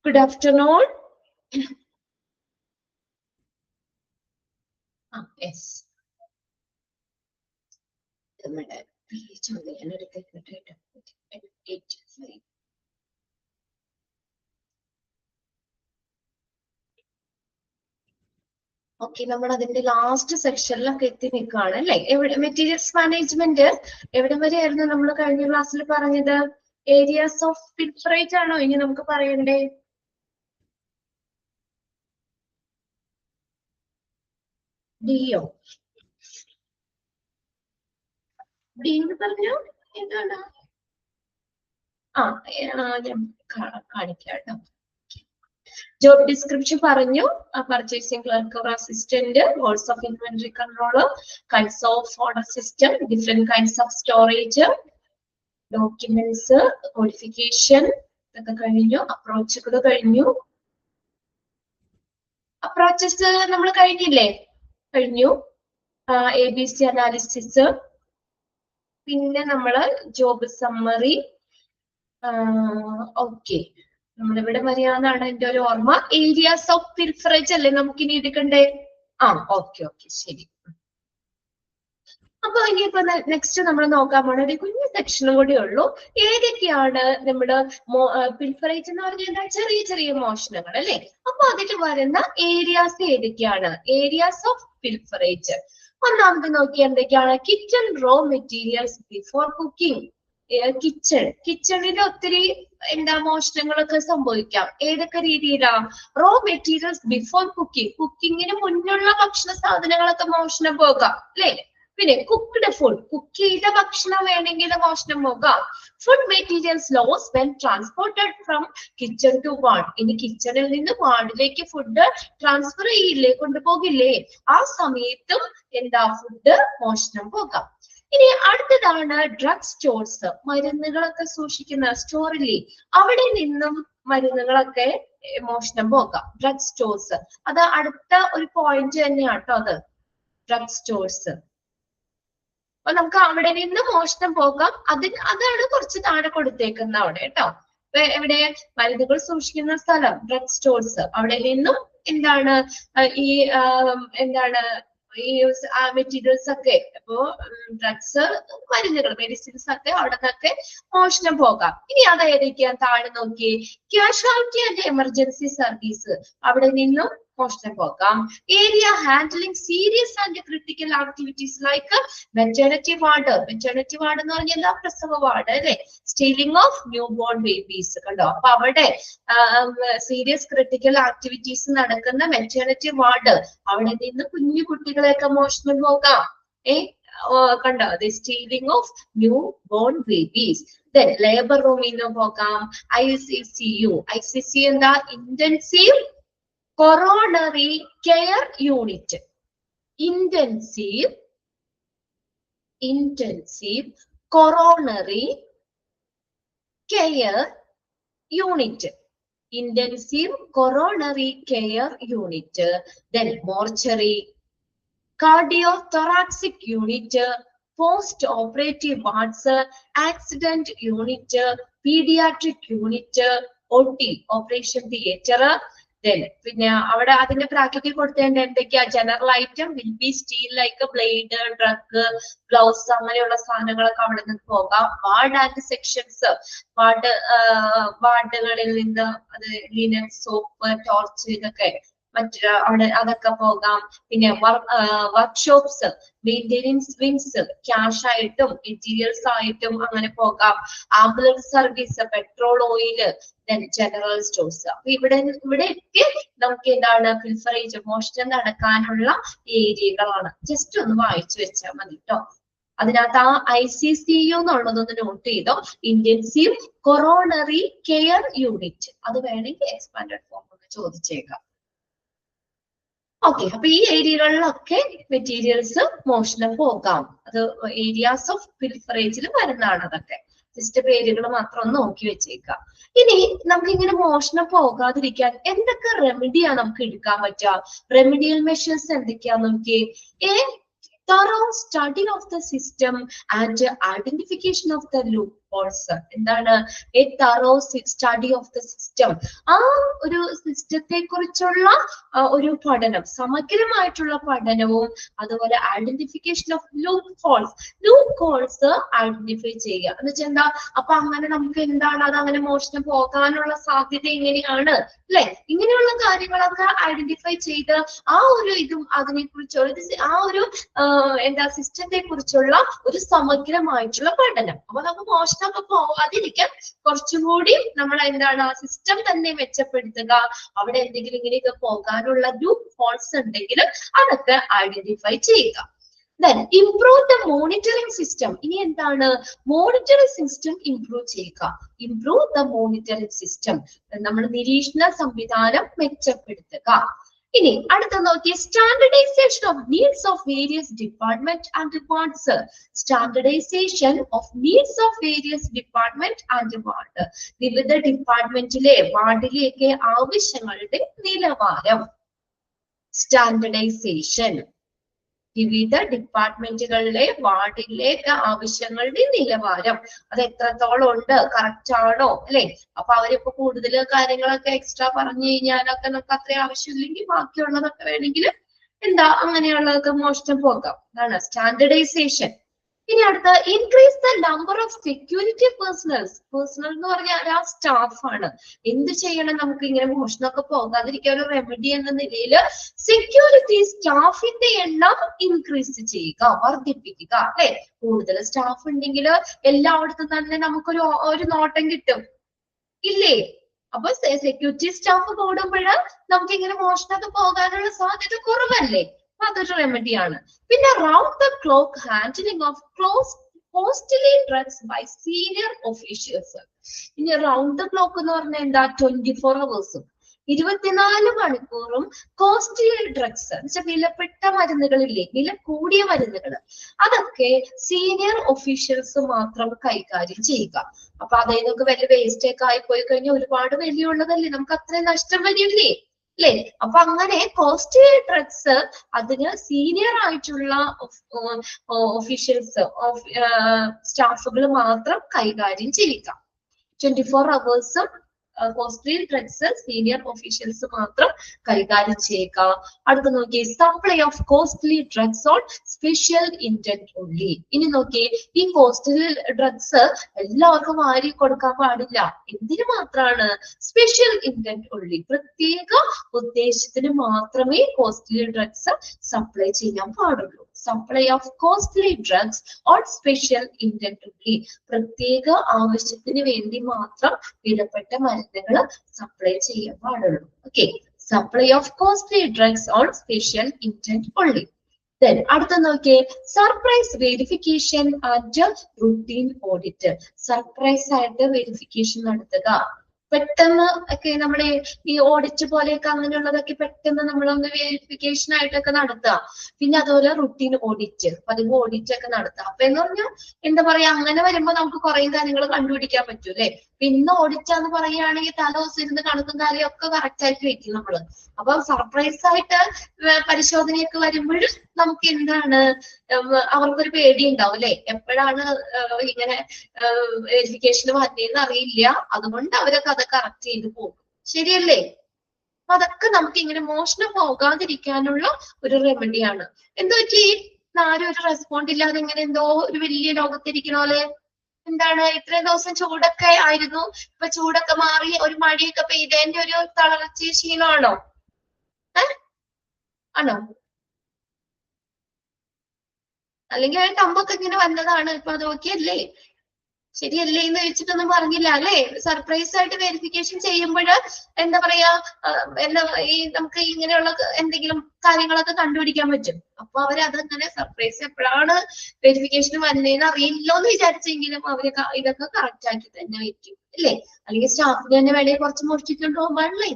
Good afternoon. Yes. Okay, നമ്മൾ അതിന്റെ last സെക്ഷനിലൊക്കെ എത്തി നിൽക്കുകയാണ് അല്ലേ? മെറ്റീരിയൽസ് മാനേജ്മെന്റ് എവിടെ വരെയായിരുന്നു നമ്മൾ കഴിഞ്ഞ ക്ലാസ്സിൽ പറഞ്ഞത്? ഏരിയാസ് ഓഫ് പിൽഫറേജ് ആണോ ഇനി നമുക്ക് പറയണ്ടേ? ഡിയോ ഡി എന്ന് പറഞ്ഞു എന്താണ്? ഞാൻ കാണിക്കാം കേട്ടോ. ജോബ് ഡിസ്ക്രിപ്ഷൻ പറഞ്ഞു, purchasing clerk or assistant, Rolls of inventory controller, kinds of order system, different kinds of storage, documents, codification ഇതൊക്കെ കഴിഞ്ഞു. അപ്രോച്ചുകൾ കഴിഞ്ഞു. അപ്രോച്ചസ് നമ്മൾ കഴിഞ്ഞില്ലേ? കഴിഞ്ഞു. ABC അനാലിസിസ്, പിന്നെ നമ്മള് ജോബ് സമ്മറി. ഓക്കെ, നമ്മളിവിടെ വരെയാണെന്നാണ് എന്റെ ഒരു ഓർമ്മ. ഏരിയാസ് ഓഫ് പിൽഫറേജ് അല്ലേ നമുക്ക് ഇനി എടുക്കണ്ടേ? ഓക്കെ ശരി. അപ്പൊ ഇനിയിപ്പോ നെക്സ്റ്റ് നമ്മൾ നോക്കാൻ പോണ ഒരു കുഞ്ഞു സെക്ഷനും കൂടി ഉള്ളൂ. ഏതൊക്കെയാണ് നമ്മുടെ പിൽഫറേജ് എന്ന് പറഞ്ഞാൽ ചെറിയ ചെറിയ മോഷണങ്ങൾ അല്ലെ? അപ്പൊ അതിൽ വരുന്ന ഏരിയാസ് ഏതൊക്കെയാണ്? Areas of pilferage. ഒന്നാമത് നോക്കിയാൽ എന്തൊക്കെയാണ്? Kitchen raw materials before cooking. കിച്ചണിൽ ഒത്തിരി മോഷണങ്ങളൊക്കെ സംഭവിക്കാം. ഏതൊക്കെ രീതിയിലാ? റോ മെറ്റീരിയൽസ് ബിഫോർ കുക്കിംഗ്, കുക്കിങ്ങിന് മുന്നുള്ള ഭക്ഷണ സാധനങ്ങളൊക്കെ മോഷണം പോകാം അല്ലെ? പിന്നെ കുക്ക്ഡ് ഫുഡ്, കുക്ക് ചെയ്ത ഭക്ഷണം വേണമെങ്കിൽ മോഷണം പോകാം. Food materials loss when transported from kitchen to ward. ഇനി കിച്ചണിൽ നിന്ന് വാർഡിലേക്ക് ഫുഡ് ട്രാൻസ്ഫർ ചെയ്യില്ലേ, കൊണ്ടുപോകില്ലേ? ആ സമയത്തും ഫുഡ് മോഷണം പോകാം. ഇനി അടുത്തതാണ് ഡ്രഗ് സ്റ്റോർസ്, മരുന്നുകളൊക്കെ സൂക്ഷിക്കുന്ന സ്റ്റോറില്ലേ, അവിടെ നിന്നും മരുന്നുകളൊക്കെ മോഷണം പോകാം. ഡ്രഗ് സ്റ്റോർസ് അത് അടുത്ത ഒരു പോയിന്റ് തന്നെയാണ് കേട്ടോ. അത് ഡ്രഗ് സ്റ്റോർസ്, അപ്പൊ നമുക്ക് അവിടെ നിന്ന് മോഷണം പോകാം. അതാണ് കുറച്ച് താഴെ കൊടുത്തേക്കുന്ന അവിടെ കേട്ടോ. എവിടെ? മരുന്നുകൾ സൂക്ഷിക്കുന്ന സ്ഥലം, ഡ്രഗ് സ്റ്റോർസ്. അവിടെ നിന്നും ഈ ഈ മെറ്റീരിയൽസ് ഒക്കെ, അപ്പോ ഡ്രഗ്സ്, മരുന്നുകൾ, മെഡിസിൻസ് ഒക്കെ അവിടെ നിന്നൊക്കെ മോഷണം പോകാം. ഇനി അത് ഏതൊക്കെയാ? താഴെ നോക്കി, ക്യാഷ്വാലിറ്റി ആൻഡ് എമർജൻസി സർവീസ്, അവിടെ നിന്നും മോഷണം പോകാം. Area handling serious and critical activities like maternity ward. Maternity ward എന്ന് പറഞ്ഞാൽ പ്രസവ വാർഡ് അല്ലെ? Stealing of new born babies കണ്ടോ. അപ്പൊ അവിടെ സീരിയസ് ക്രിട്ടിക്കൽ ആക്ടിവിറ്റീസ് നടക്കുന്ന മെറ്റേണിറ്റി വാർഡ്, അവിടെ നിന്ന് കുഞ്ഞു കുട്ടികളെയൊക്കെ മോഷണം പോകാം. കണ്ടോ? Stealing of new born babies. Labour റൂമിൽ നിന്ന് പോകാം. ICCU എന്താ? Intensive coronary care unit. Intensive coronary care unit. Intensive coronary care unit. Then mortuary, cardiothoracic unit, post-operative wards, accident unit, pediatric unit, OT, operation theater. Then പിന്നെ അവിടെ അതിന്റെ ബ്രാക്കറ്റിൽ കൊടുത്തേണ്ട എന്തൊക്കെയാ? General item will be steel like blade, drug, gloves, അങ്ങനെയുള്ള സാധനങ്ങളൊക്കെ അവിടെ നിന്ന് പോകാം. വാർഡ് ആൻഡ് സെക്ഷൻസ്, വാർഡുകളിൽ നിന്ന് അത് ലിനൻ, സോപ്പ്, ടോർച്ച്, ഇതൊക്കെ അവിടെ അതൊക്കെ പോകാം. പിന്നെ വർക്ക്ഷോപ്സ്, മെയിൻ്റെനൻസ് വിങ്സ്, ക്യാഷ് ആയിട്ടും മെറ്റീരിയൽസ് ആയിട്ടും അങ്ങനെ പോകാം. Ambulance service, petrol, oil, general stores. അപ്പൊ ഇവിടെയൊക്കെ നമുക്ക് പിൽഫറേജ്, മോഷണം നടക്കാനുള്ള ഏരിയകളാണ്. ജസ്റ്റ് ഒന്ന് വായിച്ചു വെച്ചാൽ മതി കേട്ടോ. അതിനകത്ത് ICCU എന്നുള്ളതൊന്ന് നോട്ട് ചെയ്തോ. ഇന്റൻസീവ് കൊറോണറി കെയർ യൂണിറ്റ്, അത് വേണമെങ്കിൽ എക്സ്പാൻഡഡ് ഫോം ഒന്ന് ചോദിച്ചേക്കാം. ഓക്കെ, അപ്പൊ ഈ ഏരിയകളിലൊക്കെ മെറ്റീരിയൽസ് മോഷണം പോകാം. അത് ഏരിയാസ് ഓഫ് പിൽഫറേജിൽ വരുന്നതാണ്. അതൊക്കെ ജസ്റ്റ് പേരുകൾ മാത്രം ഒന്ന് നോക്കി വെച്ചേക്കാം. ഇനി നമുക്ക് ഇങ്ങനെ മോഷണം പോകാതിരിക്കാൻ എന്തൊക്കെ റെമഡിയാണ് നമുക്ക് എടുക്കാൻ പറ്റുക? റെമഡിയൽ മെഷേഴ്സ് എന്തൊക്കെയാന്ന് നോക്കി. thorough study of the system and identification of the course. എന്താണ്? A thorough study of the system. ആ ഒരു സിസ്റ്റത്തെ കുറിച്ചുള്ള ഒരു പഠനം, സമഗ്രമായിട്ടുള്ള പഠനവും അതുപോലെ identification of loopholes identify ചെയ്യുക എന്ന് വെച്ചാൽ എന്താ? അപ്പൊ അങ്ങനെ നമുക്ക് എന്താണ് അത് അങ്ങനെ മോഷണം പോകാനുള്ള സാധ്യത എങ്ങനെയാണ്, അല്ലെ? ഇങ്ങനെയുള്ള കാര്യങ്ങളൊക്കെ ഐഡന്റിഫൈ ചെയ്ത് ആ ഒരു ഇതും അതിനെ കുറിച്ചുള്ള ആ ഒരു എന്താ സിസ്റ്റത്തെ കുറിച്ചുള്ള ഒരു സമഗ്രമായിട്ടുള്ള പഠനം. അപ്പൊ നമുക്ക് മോഷണമൊക്കെ പോവാതിരിക്കാൻ കുറച്ചും കൂടി നമ്മൾ എന്താണ് ആ സിസ്റ്റം തന്നെ മെച്ചപ്പെടുത്തുക. അവിടെ എന്തെങ്കിലും ഇങ്ങനെയൊക്കെ പോകാനുള്ള ലൂപ്പ് ഹോൾസ് ഉണ്ടെങ്കിൽ അതൊക്കെ ഐഡന്റിഫൈ ചെയ്യുക. Then improve the monitoring system. ഇനി എന്താണ്? മോണിറ്ററിംഗ് സിസ്റ്റം ഇംപ്രൂവ് ചെയ്യുക. Improve the monitoring system. നമ്മൾ നിരീക്ഷണ സംവിധാനം മെച്ചപ്പെടുത്തുക. ഇനി അടുത്ത നോക്കിയ standardization of needs of various department and wards. Standardization of needs of various department and ward. വിവിധ ഡിപ്പാർട്ട്മെന്റിലെ വാർഡിലേക്ക് ആവശ്യങ്ങളുടെ നിലവാരം. സ്റ്റാൻഡർഡൈസേഷൻ വിവിധ ഡിപ്പാർട്ട്മെന്റുകളിലെ വാർഡിലേക്ക് ആവശ്യങ്ങളുടെ നിലവാരം. അത് എത്രത്തോളം ഉണ്ട്, കറക്റ്റ് ആണോ, അല്ലെ? അപ്പൊ അവരിപ്പോ കൂടുതൽ കാര്യങ്ങളൊക്കെ എക്സ്ട്രാ പറഞ്ഞു കഴിഞ്ഞാലൊക്കെ നമുക്ക് അത്രയും ആവശ്യമില്ലെങ്കിൽ ബാക്കിയുള്ളതൊക്കെ വേണമെങ്കിൽ എന്താ അങ്ങനെയുള്ളതൊക്കെ മോഷണം പോകാം. അതാണ് സ്റ്റാൻഡർഡൈസേഷൻ. ഇനി അടുത്ത increase the number of security personnels. Personal എന്ന് പറഞ്ഞാൽ ആ സ്റ്റാഫ് ആണ്. എന്ത് ചെയ്യണം? നമുക്ക് ഇങ്ങനെ മോഷണമൊക്കെ പോകാതിരിക്കാൻ ഒരു റെമഡി എന്ന നിലയിൽ സെക്യൂരിറ്റി സ്റ്റാഫിന്റെ എണ്ണം ഇൻക്രീസ് ചെയ്യുക, വർദ്ധിപ്പിക്കുക, അല്ലെ? കൂടുതൽ സ്റ്റാഫ് ഉണ്ടെങ്കിൽ എല്ലായിടത്തും തന്നെ നമുക്കൊരു നോട്ടം കിട്ടും, ഇല്ലേ? അപ്പൊ സെക്യൂരിറ്റി സ്റ്റാഫ് കൂടുമ്പോൾ നമുക്ക് ഇങ്ങനെ മോഷണമൊക്കെ പോകാനുള്ള സാധ്യത കുറവല്ലേ? അതൊരു റെമഡിയാണ്. പിന്നെ round the clock handling of costly drugs by senior officials. ഇനി റൗണ്ട് ദ ക്ലോക്ക് എന്ന് പറഞ്ഞാൽ എന്താ? 24 hours 24 മണിക്കൂറും കോസ്റ്റ്ലി ഡ്രഗ്സ് എന്ന് വെച്ചാൽ വിലപ്പെട്ട മരുന്നുകളില്ലേ, വില കൂടിയ മരുന്നുകൾ, അതൊക്കെ സീനിയർ ഒഫീഷ്യൽസ് മാത്രം കൈകാര്യം ചെയ്യുക. അപ്പൊ അതിനൊക്കെ വലിയ വേസ്റ്റ് ഒക്കെ ആയിപ്പോയി കഴിഞ്ഞാൽ ഒരുപാട് വിലയുള്ളതല്ലേ, നമുക്ക് അത്രയും നഷ്ടം വരില്ലേ, അല്ലെ? അപ്പൊ അങ്ങനെ കോസ്റ്റ്ലി ഡ്രഗ്സ് അതിന് സീനിയർ ആയിട്ടുള്ള ഒഫീഷ്യൽസ് സ്റ്റാഫുകൾ മാത്രം കൈകാര്യം ചെയ്യുക. 24 hours costly drugs senior officials മാത്രം കൈകാര്യം ചെയ്യുക. അടുത്ത് നോക്കി supply of costly drugs on special intent only. ഇനി നോക്കി ഈ കോസ്റ്റ്ലി ഡ്രഗ്സ് എല്ലാവർക്കും വാരി കൊടുക്കാൻ പാടില്ല. എന്തിനു മാത്രമാണ്? Special intent only. പ്രത്യേക ഉദ്ദേശത്തിന് മാത്രമേ കോസ്റ്റ്ലി ഡ്രഗ്സ് സപ്ലൈ ചെയ്യാൻ പാടുള്ളൂ. Supply of costly drugs on special intent only. പ്രത്യേക ആവശ്യത്തിന് വേണ്ടി മാത്രം വിലപ്പെട്ട മരുന്നുകൾ സപ്ലൈ ചെയ്യാൻ പാടുള്ളൂ. Okay, supply of costly drugs on special intent only. Then അടുത്ത നോക്കിയേ surprise verification and routine audit. Surprise ആയിട്ട് വെരിഫിക്കേഷൻ നടത്തുക. പെട്ടെന്ന് ഒക്കെ നമ്മുടെ ഈ ഓഡിറ്റ് പോലെയൊക്കെ അങ്ങനെയുള്ളതൊക്കെ പെട്ടെന്ന് നമ്മളൊന്ന് വെരിഫിക്കേഷൻ ആയിട്ടൊക്കെ നടത്തുക. പിന്നെ അതുപോലെ റുട്ടീൻ ഓഡിറ്റ്, പതിവ് ഓഡിറ്റ് ഒക്കെ നടത്തുക. അപ്പൊ എന്ന് പറഞ്ഞാൽ എന്താ പറയാ, അങ്ങനെ വരുമ്പോ നമുക്ക് കുറെ കാര്യങ്ങൾ കണ്ടുപിടിക്കാൻ പറ്റും, അല്ലെ? പിന്നെ ഓഡിറ്റാന്ന് പറയുകയാണെങ്കിൽ തലേ ദിവസം ഇരുന്ന് കണക്കും കാര്യം ഒക്കെ കറക്റ്റ് ആയിട്ട് വെക്കും നമ്മള്. അപ്പൊ സർപ്രൈസ് ആയിട്ട് പരിശോധനയൊക്കെ വരുമ്പോൾ നമുക്ക് എന്താണ്, അവർക്കൊരു പേടി ഉണ്ടാവും, അല്ലെ? എപ്പോഴാണ് ഇങ്ങനെ വെരിഫിക്കേഷൻ വന്നതെന്ന് അറിയില്ല, അതുകൊണ്ട് അവരൊക്കെ അത് കറക്റ്റ് ചെയ്ത് പോകും. ശരിയല്ലേ? അപ്പൊ അതൊക്കെ നമുക്ക് ഇങ്ങനെ മോഷണം പോകാതിരിക്കാനുള്ള ഒരു റെമഡിയാണ്. എന്താ പറ്റി? ആരും ഒരു റെസ്പോണ്ട് ഇല്ലാതെ ഇങ്ങനെ എന്തോ ഒരു വലിയ ലോകത്തിരിക്കണ പോലെ. എന്താണ്, ഇത്രയും ദിവസം ചൂടൊക്കെ ആയിരുന്നു, ഇപ്പൊ ചൂടൊക്കെ മാറി ഒരു മഴയൊക്കെ പെയ്തതിന്റെ ഒരു തളർച്ച ക്ഷീണമാണോ? ആണോ? അല്ലെങ്കിൽ ആ കമ്പൊക്കെ ഇങ്ങനെ വന്നതാണ്, ഇപ്പൊ അത് നോക്കിയല്ലേ? ശരിയല്ലേ എന്ന് വെച്ചിട്ടൊന്നും പറഞ്ഞില്ല, അല്ലെ? സർപ്രൈസ് ആയിട്ട് വെരിഫിക്കേഷൻ ചെയ്യുമ്പോൾ എന്താ പറയാ, എന്താ ഈ നമുക്ക് ഇങ്ങനെയുള്ള എന്തെങ്കിലും കാര്യങ്ങളൊക്കെ കണ്ടുപിടിക്കാൻ പറ്റും. അപ്പൊ അവരതങ്ങനെ സർപ്രൈസ് എപ്പോഴാണ് വെരിഫിക്കേഷൻ വരുന്നതെന്ന് അറിയില്ലോ എന്ന് വിചാരിച്ചെങ്കിലും അവര് ഇതൊക്കെ കറക്റ്റ് ആക്കി തന്നെ വെക്കും, അല്ലേ? അല്ലെങ്കിൽ സ്റ്റാഫിന് തന്നെ വേണമെങ്കിൽ കുറച്ച് മോഷ്ടിച്ചുകൊണ്ട് പോകുമ്പോഴല്ലേ?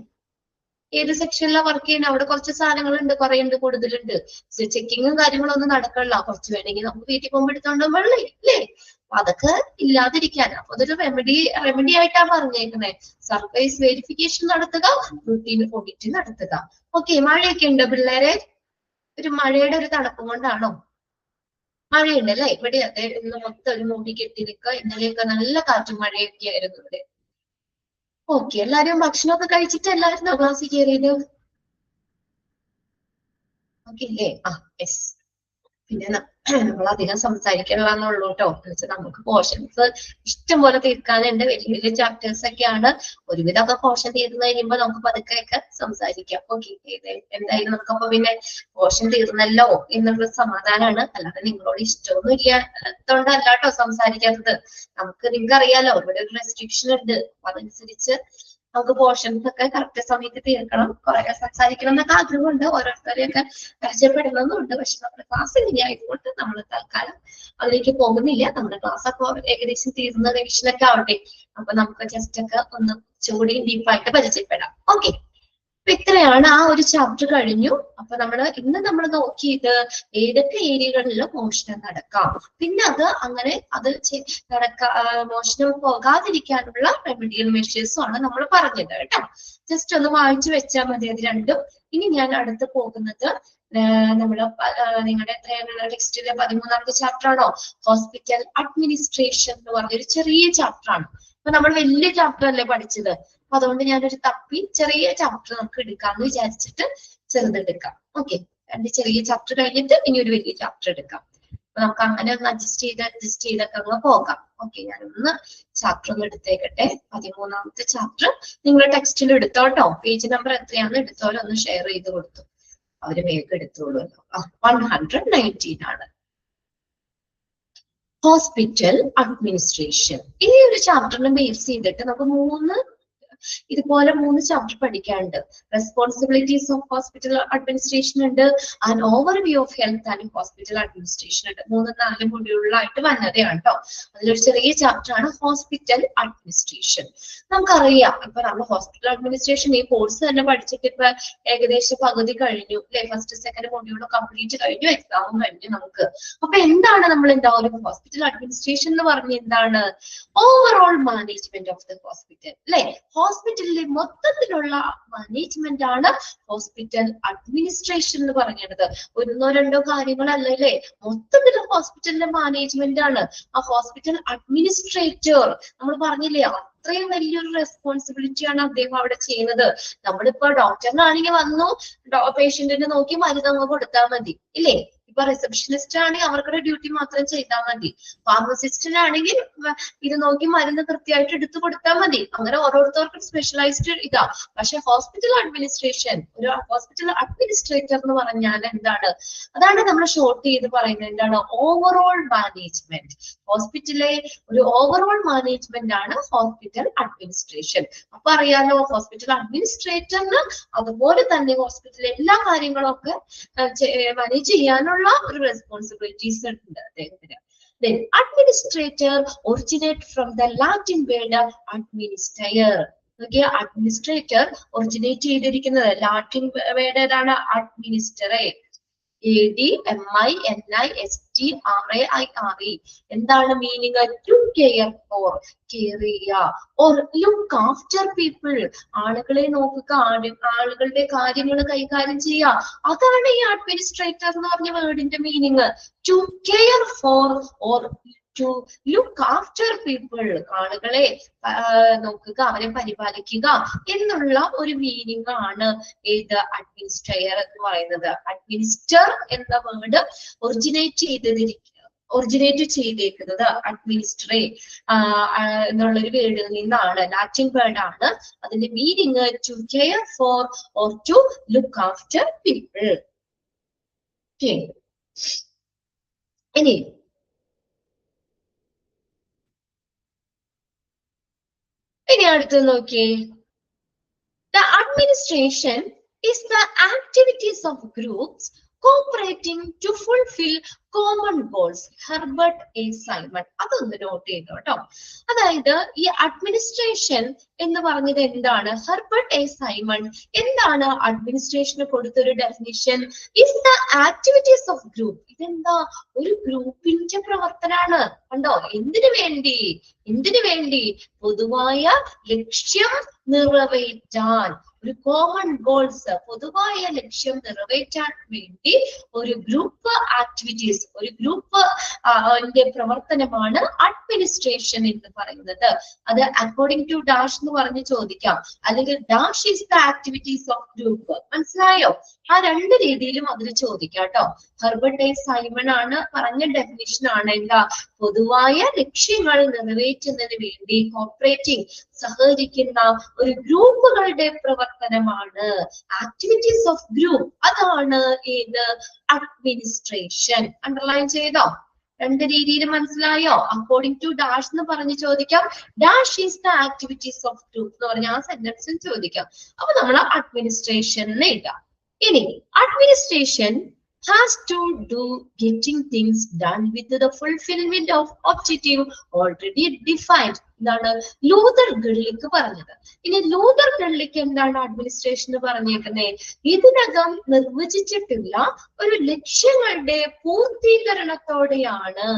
ഏത് സെക്ഷനിലാണ് വർക്ക് ചെയ്യുന്നത്, അവിടെ കുറച്ച് സാധനങ്ങളുണ്ട്, കുറെ ഉണ്ട്, കൂടുതലുണ്ട്, ചെക്കിങ്ങും കാര്യങ്ങളും ഒന്നും നടക്കണില്ല, കുറച്ച് വേണമെങ്കിൽ നമുക്ക് വീട്ടിൽ പോകുമ്പോൾ എടുത്തോണ്ട് പോകുമ്പോഴല്ലേ, അല്ലേ? അപ്പൊ അതൊക്കെ ഇല്ലാതിരിക്കാൻ അപ്പൊ അതൊരു റെമഡി ആയിട്ടാണ് പറഞ്ഞേക്കുന്നത്. സർപ്രൈസ് വെരിഫിക്കേഷൻ നടത്തുക, റുട്ടീൻ ഓഡിറ്റ് നടത്തുക. ഓക്കെ, മഴയൊക്കെ ഉണ്ട് പിള്ളേരെ? ഒരു മഴയുടെ ഒരു തണുപ്പ് കൊണ്ടാണോ? മഴയുണ്ട് അല്ലെ? ഇവിടെ അതെ, ഇന്ന് മൊത്തം ഒരു മൂടി കെട്ടി നിൽക്കുക. ഇന്നലെയൊക്കെ നല്ല കാറ്റും മഴയൊക്കെ ആയിരുന്നു ഇവിടെ. ഓക്കെ, എല്ലാരും ഭക്ഷണമൊക്കെ കഴിച്ചിട്ട് എല്ലാവരും ക്ലാസ്സിൽ കയറിയത്? ഓക്കെ അല്ലേ? യെസ്. പിന്നെ നമ്മൾ അധികം സംസാരിക്കണമെന്നുള്ളൂ കേട്ടോ. എന്നുവെച്ചാൽ നമുക്ക് പോർഷൻസ് ഇഷ്ടംപോലെ തീർക്കാനുണ്ട്. വലിയ വലിയ ചാപ്റ്റേഴ്സ് ഒക്കെയാണ്. ഒരുവിധമൊക്കെ പോർഷൻ തീർന്നു കഴിയുമ്പോൾ നമുക്ക് പതുക്കെയൊക്കെ സംസാരിക്കാം. ഓക്കെ, എന്തായാലും നമുക്കപ്പോ പിന്നെ പോർഷൻ തീർന്നല്ലോ എന്നുള്ള സമാധാനമാണ്. അല്ലാതെ നിങ്ങളോട് ഇഷ്ടമൊന്നും ഇല്ലാത്തതുകൊണ്ടല്ല കേട്ടോ സംസാരിക്കാത്തത്. നിങ്ങൾക്ക് അറിയാലോ ഇവിടെ ഒരു റെസ്ട്രിക്ഷൻ ഉണ്ട്. അതനുസരിച്ച് നമുക്ക് പോർഷൻസ് ഒക്കെ കറക്റ്റ് സമയത്ത് തീർക്കണം. കുറെ സംസാരിക്കണം എന്നൊക്കെ ആഗ്രഹമുണ്ട്. ഓരോരുത്തരെയൊക്കെ പരിചയപ്പെടണമെന്നുണ്ട്. പക്ഷെ നമ്മുടെ ക്ലാസ് ഇങ്ങനെയായതുകൊണ്ട് നമ്മൾ തൽക്കാലം അതിലേക്ക് പോകുന്നില്ല. നമ്മുടെ ക്ലാസ് ഒക്കെ ഏകദേശം തീർന്ന റിവിഷനൊക്കെ ആവട്ടെ. അപ്പൊ നമുക്ക് ജസ്റ്റ് ഒക്കെ ഒന്ന് കുറച്ചുകൂടി ഡീപ്പായിട്ട് പരിചയപ്പെടാം. ഓക്കെ, അപ്പൊ ഇത്രയാണ് ആ ഒരു ചാപ്റ്റർ കഴിഞ്ഞു. അപ്പൊ ഇന്ന് നമ്മൾ നോക്കിയത് ഏതൊക്കെ ഏരിയകളിൽ മോഷണം നടക്കാം, പിന്നെ മോഷണം പോകാതിരിക്കാനുള്ള റെമഡിയൽ മെഷേഴ്സും ആണ് നമ്മൾ പറഞ്ഞത് കേട്ടോ. ജസ്റ്റ് ഒന്ന് വായിച്ചു വെച്ചാൽ മതി അത് രണ്ടും. ഇനി ഞാൻ അടുത്ത് പോകുന്നത് നിങ്ങളുടെ ടെക്സ്റ്റിലെ 13ാമത്തെ ചാപ്റ്റർ ആണോ, ഹോസ്പിറ്റൽ അഡ്മിനിസ്ട്രേഷൻ എന്ന് പറഞ്ഞൊരു ചെറിയ ചാപ്റ്റർ ആണ്. അപ്പൊ നമ്മൾ വലിയ ചാപ്റ്റർ അല്ലേ പഠിച്ചത്. അപ്പൊ അതുകൊണ്ട് ഞാനൊരു തപ്പി ചെറിയ ചാപ്റ്റർ നമുക്ക് എടുക്കാമെന്ന് വിചാരിച്ചിട്ട് ചെറുതെടുക്കാം. ഓക്കെ, രണ്ട് ചെറിയ ചാപ്റ്റർ കഴിഞ്ഞിട്ട് ഇനി ഒരു വലിയ ചാപ്റ്റർ എടുക്കാം. അപ്പൊ നമുക്ക് അങ്ങനെ ഒന്ന് അഡ്ജസ്റ്റ് ചെയ്തൊക്കെ അങ്ങ് പോകാം. ഓക്കെ, ഞാനൊന്ന് ചാപ്റ്റർ ഒന്ന് എടുത്തേക്കട്ടെ. 13ാമത്തെ ചാപ്റ്റർ നിങ്ങൾ ടെക്സ്റ്റിൽ എടുത്തോട്ടോ. പേജ് നമ്പർ എത്രയാണെന്ന് എടുത്തോലോ ഒന്ന് ഷെയർ ചെയ്ത് കൊടുത്തു. അവര് വേഗം എടുത്തോളൂല്ലോ. 119 ആണ്. Hospital administration. ഈ ഒരു ചാപ്റ്ററിനെ ബേസ് ചെയ്തിട്ട് നമുക്ക് ഇതുപോലെ 3 ചാപ്റ്റർ പഠിക്കാനുണ്ട്. റെസ്പോൺസിബിലിറ്റീസ് ഓഫ് ഹോസ്പിറ്റൽ അഡ്മിനിസ്ട്രേഷൻ ഉണ്ട്, and overview of health and hospital administration ഉണ്ട്. 3-4 മൊഡ്യൂളിലായിട്ട് വന്നതാണ് കേട്ടോ. അതിലൊരു ചെറിയ ചാപ്റ്റർ ആണ് ഹോസ്പിറ്റൽ അഡ്മിനിസ്ട്രേഷൻ. നമുക്കറിയാം ഇപ്പൊ നമ്മൾ ഹോസ്പിറ്റൽ അഡ്മിനിസ്ട്രേഷൻ ഈ കോഴ്സ് തന്നെ പഠിച്ചിട്ട് ഇപ്പൊ ഏകദേശം പകുതി കഴിഞ്ഞു അല്ലെ? ഫസ്റ്റ് സെക്കൻഡ് മൊഡ്യൂൾ കംപ്ലീറ്റ് കഴിഞ്ഞു, എക്സാമും കഴിഞ്ഞു നമുക്ക്. അപ്പൊ എന്താണ് നമ്മൾ ഒരു ഹോസ്പിറ്റൽ അഡ്മിനിസ്ട്രേഷൻ എന്ന് പറഞ്ഞ എന്താണ്? Overall management of the hospital അല്ലെ? ഹോസ്പിറ്റലിലെ മൊത്തത്തിലുള്ള മാനേജ്മെന്റ് ആണ് ഹോസ്പിറ്റൽ അഡ്മിനിസ്ട്രേഷൻ എന്ന് പറയുന്നത്. 1-2 കാര്യങ്ങളല്ലേ, മൊത്തത്തിൽ ഹോസ്പിറ്റലിന്റെ മാനേജ്മെന്റ് ആണ്. ആ ഹോസ്പിറ്റൽ അഡ്മിനിസ്ട്രേറ്റർ നമ്മൾ പറഞ്ഞില്ലേ, അത്രയും വലിയൊരു റെസ്പോൺസിബിലിറ്റി ആണ് അദ്ദേഹം അവിടെ ചെയ്യുന്നത്. നമ്മളിപ്പോ ഡോക്ടറിനാണെങ്കിൽ വന്നു പേഷ്യന്റിനെ നോക്കി മരുന്ന് കൊടുത്താൽ മതി ഇല്ലേ? ഇപ്പൊ റിസപ്ഷനിസ്റ്റ് ആണെങ്കിൽ അവർക്കുടെ ഡ്യൂട്ടി മാത്രം ചെയ്താൽ മതി. ഫാർമസിസ്റ്റിനാണെങ്കിൽ ഇത് നോക്കി മരുന്ന് കൃത്യമായിട്ട് എടുത്തു കൊടുത്താൽ മതി. അങ്ങനെ ഓരോരുത്തർക്കും സ്പെഷ്യലൈസ്ഡ് ഇതാ. പക്ഷെ ഹോസ്പിറ്റൽ അഡ്മിനിസ്ട്രേഷൻ, ഒരു ഹോസ്പിറ്റൽ അഡ്മിനിസ്ട്രേറ്റർ എന്ന് പറഞ്ഞാൽ എന്താണ്? അതാണ് നമ്മൾ ഷോർട്ട് ചെയ്ത് പറയുന്നത്. എന്താണ്? Overall management. ഹോസ്പിറ്റലിലെ ഒരു ഓവറോൾ മാനേജ്മെന്റ് ആണ് ഹോസ്പിറ്റൽ അഡ്മിനിസ്ട്രേഷൻ. അപ്പൊ അറിയാലോ, ഹോസ്പിറ്റൽ അഡ്മിനിസ്ട്രേറ്ററിന് അതുപോലെ തന്നെ ഹോസ്പിറ്റലിലെ എല്ലാ കാര്യങ്ങളും ഒക്കെ മാനേജ് ചെയ്യാനുള്ള ഒരു റെസ്പോൺസിബിലിറ്റീസ് ഉണ്ട് അദ്ദേഹത്തിന്. Then administrator originate from the Latin word administer. Okay, administrator originate ചെയ്തിരിക്കുന്നത് ലാറ്റിൻ വേർഡ് ഏതാണ്? അഡ്മിനിസ്റ്ററെ. ADMINISTRAIRE. എന്താണ് meaning? To care for, care ചെയ്യുക, ഓർ ലുക്ക് ആഫ്റ്റർ പീപ്പിൾ, ആളുകളെ നോക്കുക, ആളുകളുടെ കാര്യങ്ങൾ കൈകാര്യം ചെയ്യുക. അതാണ് ഈ അഡ്മിനിസ്ട്രേറ്റർ എന്ന് പറഞ്ഞ വേർഡിന്റെ meaning. To care for or to look after people, ആളുകളെ നോക്കുക, അവരെ പരിപാലിക്കുക എന്നുള്ള ഒരു മീനിങ് ആണ് ഏത്? അഡ്മിനിസ്ട്രേറ്റർ എന്ന് പറയുന്നത്. അഡ്മിനിസ്റ്റർ എന്ന വേർഡ് ഒറിജിനേറ്റ് ചെയ്തേക്കുന്നത് അഡ്മിനിസ്ട്രേ എന്നുള്ളൊരു വേർഡിൽ നിന്നാണ്. ലാറ്റിൻ വേർഡ് ആണ്. അതിന്റെ meaning to care for or to look after people. ഇനി അടുത്ത് നോക്കിയേ. The administration is the activities of groups cooperating to fulfill common goals. Herbert A Simon. അതൊന്ന് നോട്ട് ചെയ്തു കേട്ടോ. അതായത് ഈ അഡ്മിനിസ്ട്രേഷൻ എന്ന് പറഞ്ഞത് എന്താണ്? ഹെർബർട്ട് എ സൈമൺ എന്താണ് അഡ്മിനിസ്ട്രേഷന് കൊടുത്തൊരു definition? Is the activities of group. ഇതെന്താ? ഒരു ഗ്രൂപ്പിന്റെ പ്രവർത്തനാണ്. കണ്ടോ? എന്തിനു വേണ്ടി? പൊതുവായ ലക്ഷ്യം നിറവേറ്റാൻ. ഒരു കോമൺ ഗോൾസ്, പൊതുവായ ലക്ഷ്യം നിറവേറ്റാൻ വേണ്ടി ഒരു ഗ്രൂപ്പ് ആക്ടിവിറ്റീസ്, ഒരു ഗ്രൂപ്പ് പ്രവർത്തനമാണ് അഡ്മിനിസ്ട്രേഷൻ എന്ന് പറയുന്നത്. അത് അക്കോർഡിംഗ് ടു ഡാഷ് എന്ന് പറഞ്ഞ് ചോദിക്കാം, അല്ലെങ്കിൽ dash is the activities of group. മനസ്സിലായോ? ആ രണ്ട് രീതിയിലും അതിന് ചോദിക്കാം കേട്ടോ. ഹെർബർട്ട് എ സൈമൺ ആണ് പറഞ്ഞ ഡെഫിനിഷൻ ആണ് എന്താ, പൊതുവായ ലക്ഷ്യങ്ങൾ നിറവേറ്റുന്നതിന് വേണ്ടി കോപ്പറേറ്റിംഗ്, സഹകരിക്കുന്ന ഒരു ഗ്രൂപ്പുകളുടെ പ്രവർത്തനമാണ് ആക്ടിവിറ്റീസ് ഓഫ് ഗ്രൂപ്പ്. അതാണ് ഏത്, അഡ്മിനിസ്ട്രേഷൻ. അണ്ടർലൈൻ ചെയ്തോ? രണ്ട് രീതിയിൽ മനസ്സിലായോ? അക്കോർഡിംഗ് ടു ഡാഷ് എന്ന് പറഞ്ഞ് ചോദിക്കാം, dash is the activities of group എന്ന് പറഞ്ഞ ആ സെന്റൻസിൽ ചോദിക്കാം. അപ്പൊ നമ്മൾ അഡ്മിനിസ്ട്രേഷൻ എഴുതാം. ഇനി administration has to do getting things done with the fulfillment of objective already defined. എന്താണ് ലൂതർ ഗള്ളിക്ക് പറഞ്ഞത്. ഇനി ലൂതർ ഗള്ളിക്ക് എന്താണ് അഡ്മിനിസ്ട്രേഷൻ പറഞ്ഞേക്കുന്നത്? ഇതിനകം നിർവചിച്ചിട്ടുള്ള ഒരു ലക്ഷ്യങ്ങളുടെ പൂർത്തീകരണത്തോടെയാണ്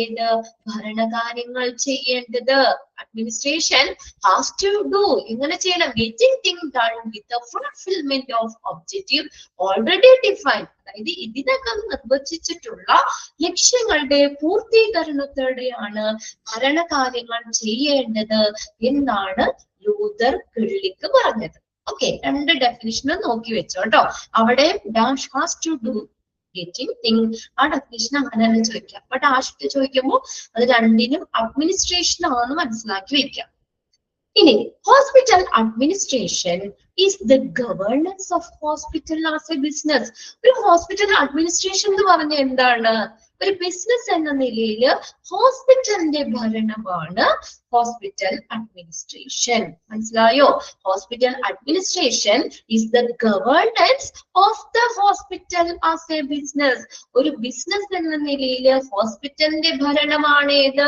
ഏത് ഭരണകാര്യങ്ങൾ ചെയ്യേണ്ടത്. അഡ്മിനിസ്ട്രേഷൻ ഹാസ് ടു ഡു, എങ്ങനെ ചെയ്യണം, getting thing done with the fulfilment of objective already defined. അതായത് ഇതിനകം നിർവചിച്ചിട്ടുള്ള ലക്ഷ്യങ്ങളുടെ പൂർത്തീകരണത്തോടെയാണ് ഭരണകാര്യങ്ങൾ ചെയ്യേണ്ടത് എന്നാണ് ലൂതർ ഗള്ളിക്ക് പറഞ്ഞത്. ഓക്കെ, രണ്ട് ഡെഫിനിഷനും നോക്കി വെച്ചോട്ടോ. അവിടെ dash has to do getting thing, ആ ഡെഫിനിഷൻ അങ്ങനെ തന്നെ ചോദിക്കാം. ബട്ട് ഡാഷ് ചോദിക്കുമ്പോൾ അത് രണ്ടിനും അഡ്മിനിസ്ട്രേഷൻ ആണെന്ന് മനസ്സിലാക്കി വെക്കാം. ഇനി hospital administration is the governance of hospital as a business. ഒരു ഹോസ്പിറ്റൽ അഡ്മിനിസ്ട്രേഷൻ എന്ന് പറഞ്ഞ എന്താണ്? ഒരു ബിസിനസ് എന്ന നിലയിൽ ഹോസ്പിറ്റലിന്റെ ഭരണമാണ് ഹോസ്പിറ്റൽ അഡ്മിനിസ്ട്രേഷൻ. മനസ്സിലായോ? Hospital administration is the governance of the hospital as a business. ഒരു ബിസിനസ് എന്ന നിലയിൽ ഹോസ്പിറ്റലിന്റെ ഭരണമാണ് ഏത്?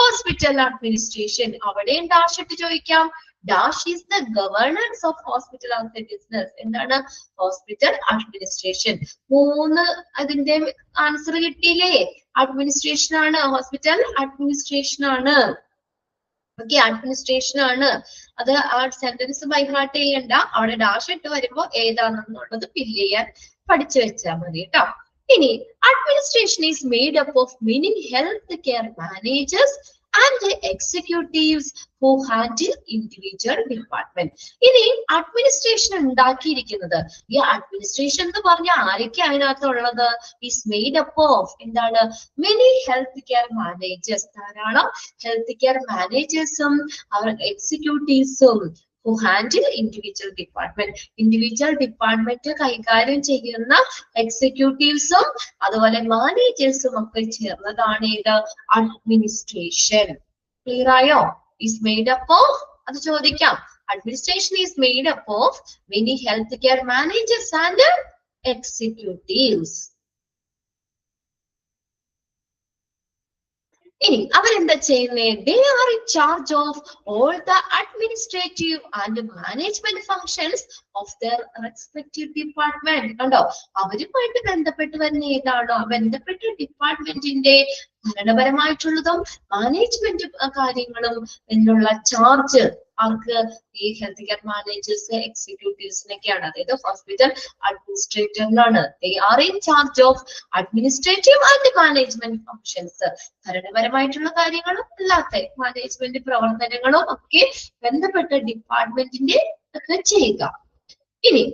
Hospital administration. അവിടെയും ഡാഷ് ഇട്ട് ചോദിക്കാം. Dash is the governance of hospital as a business. എന്താണ്? Hospital administration. മൂന്ന് അതിന്റെ ആൻസർ കിട്ടിയില്ലേ? അഡ്മിനിസ്ട്രേഷൻ ആണ്, ഹോസ്പിറ്റൽ അഡ്മിനിസ്ട്രേഷൻ ആണ്. ഓക്കെ, അഡ്മിനിസ്ട്രേഷൻ ആണ്. അത് ആ സെന്റൻസ് ബൈ ഹാർട്ട് ചെയ്യണ്ട, അവിടെ ഡാഷ് ഇട്ട് വരുമ്പോ ഏതാണെന്നുള്ളത് ഫില്ല് ചെയ്യാൻ പഠിച്ചു വെച്ചാൽ മതി കേട്ടോ. ഇനി administration is made up of many health care managers and executives who handle individual department. ഇനി അഡ്മിനിസ്ട്രേഷൻ ഉണ്ടാക്കിയിരിക്കുന്നത്, ഈ അഡ്മിനിസ്ട്രേഷൻ എന്ന് പറഞ്ഞ ആരൊക്കെ അതിനകത്തുള്ളത്? ഈസ് മെയ്ഡ് അപ്പ് ഓഫ് എന്താണ്? മെനി ഹെൽത്ത് കെയർ മാനേജേഴ്സ്, ധാരാളം ഹെൽത്ത് കെയർ മാനേജേഴ്സും അവർ എക്സിക്യൂട്ടീവ്സും who handle individual department. Individual department കൈകാര്യം ചെയ്യുന്ന എക്സിക്യൂട്ടീവ്സും അതുപോലെ മാനേജേഴ്സും ഒക്കെ ചേർന്നതാണ് ഇത് അഡ്മിനിസ്ട്രേഷൻ. ക്ലിയർ ആയോ? Is made up of, അത് ചോദിക്കാം. Administration is made up of many healthcare managers and executives. ഇനി അവരെന്താ ചെയ്യുന്നത്? They are in charge of all the administrative and management functions of their respective department. കണ്ടോ, അവരുമായിട്ട് ബന്ധപ്പെട്ട് വരുന്ന ഏതാണോ ബന്ധപ്പെട്ട ഡിപ്പാർട്ട്മെന്റിന്റെ ഭരണപരമായിട്ടുള്ളതും മാനേജ്മെന്റ് കാര്യങ്ങളും എന്നുള്ള ചാർജ് ആർക്ക്? ഈ ഹെൽത്ത് കെയർ മാനേജേഴ്സ് എക്സിക്യൂട്ടീവ്സിനൊക്കെയാണ്. അതായത് ഹോസ്പിറ്റൽ അഡ്മിനിസ്ട്രേറ്ററിനാണ്. They are in charge of administrative and management functions. ഭരണപരമായിട്ടുള്ള കാര്യങ്ങളും അല്ലാത്ത മാനേജ്മെന്റ് പ്രവർത്തനങ്ങളും ഒക്കെ ബന്ധപ്പെട്ട ഡിപ്പാർട്ട്മെന്റിന്റെ ഒക്കെ ചെയ്യുക. ഇനി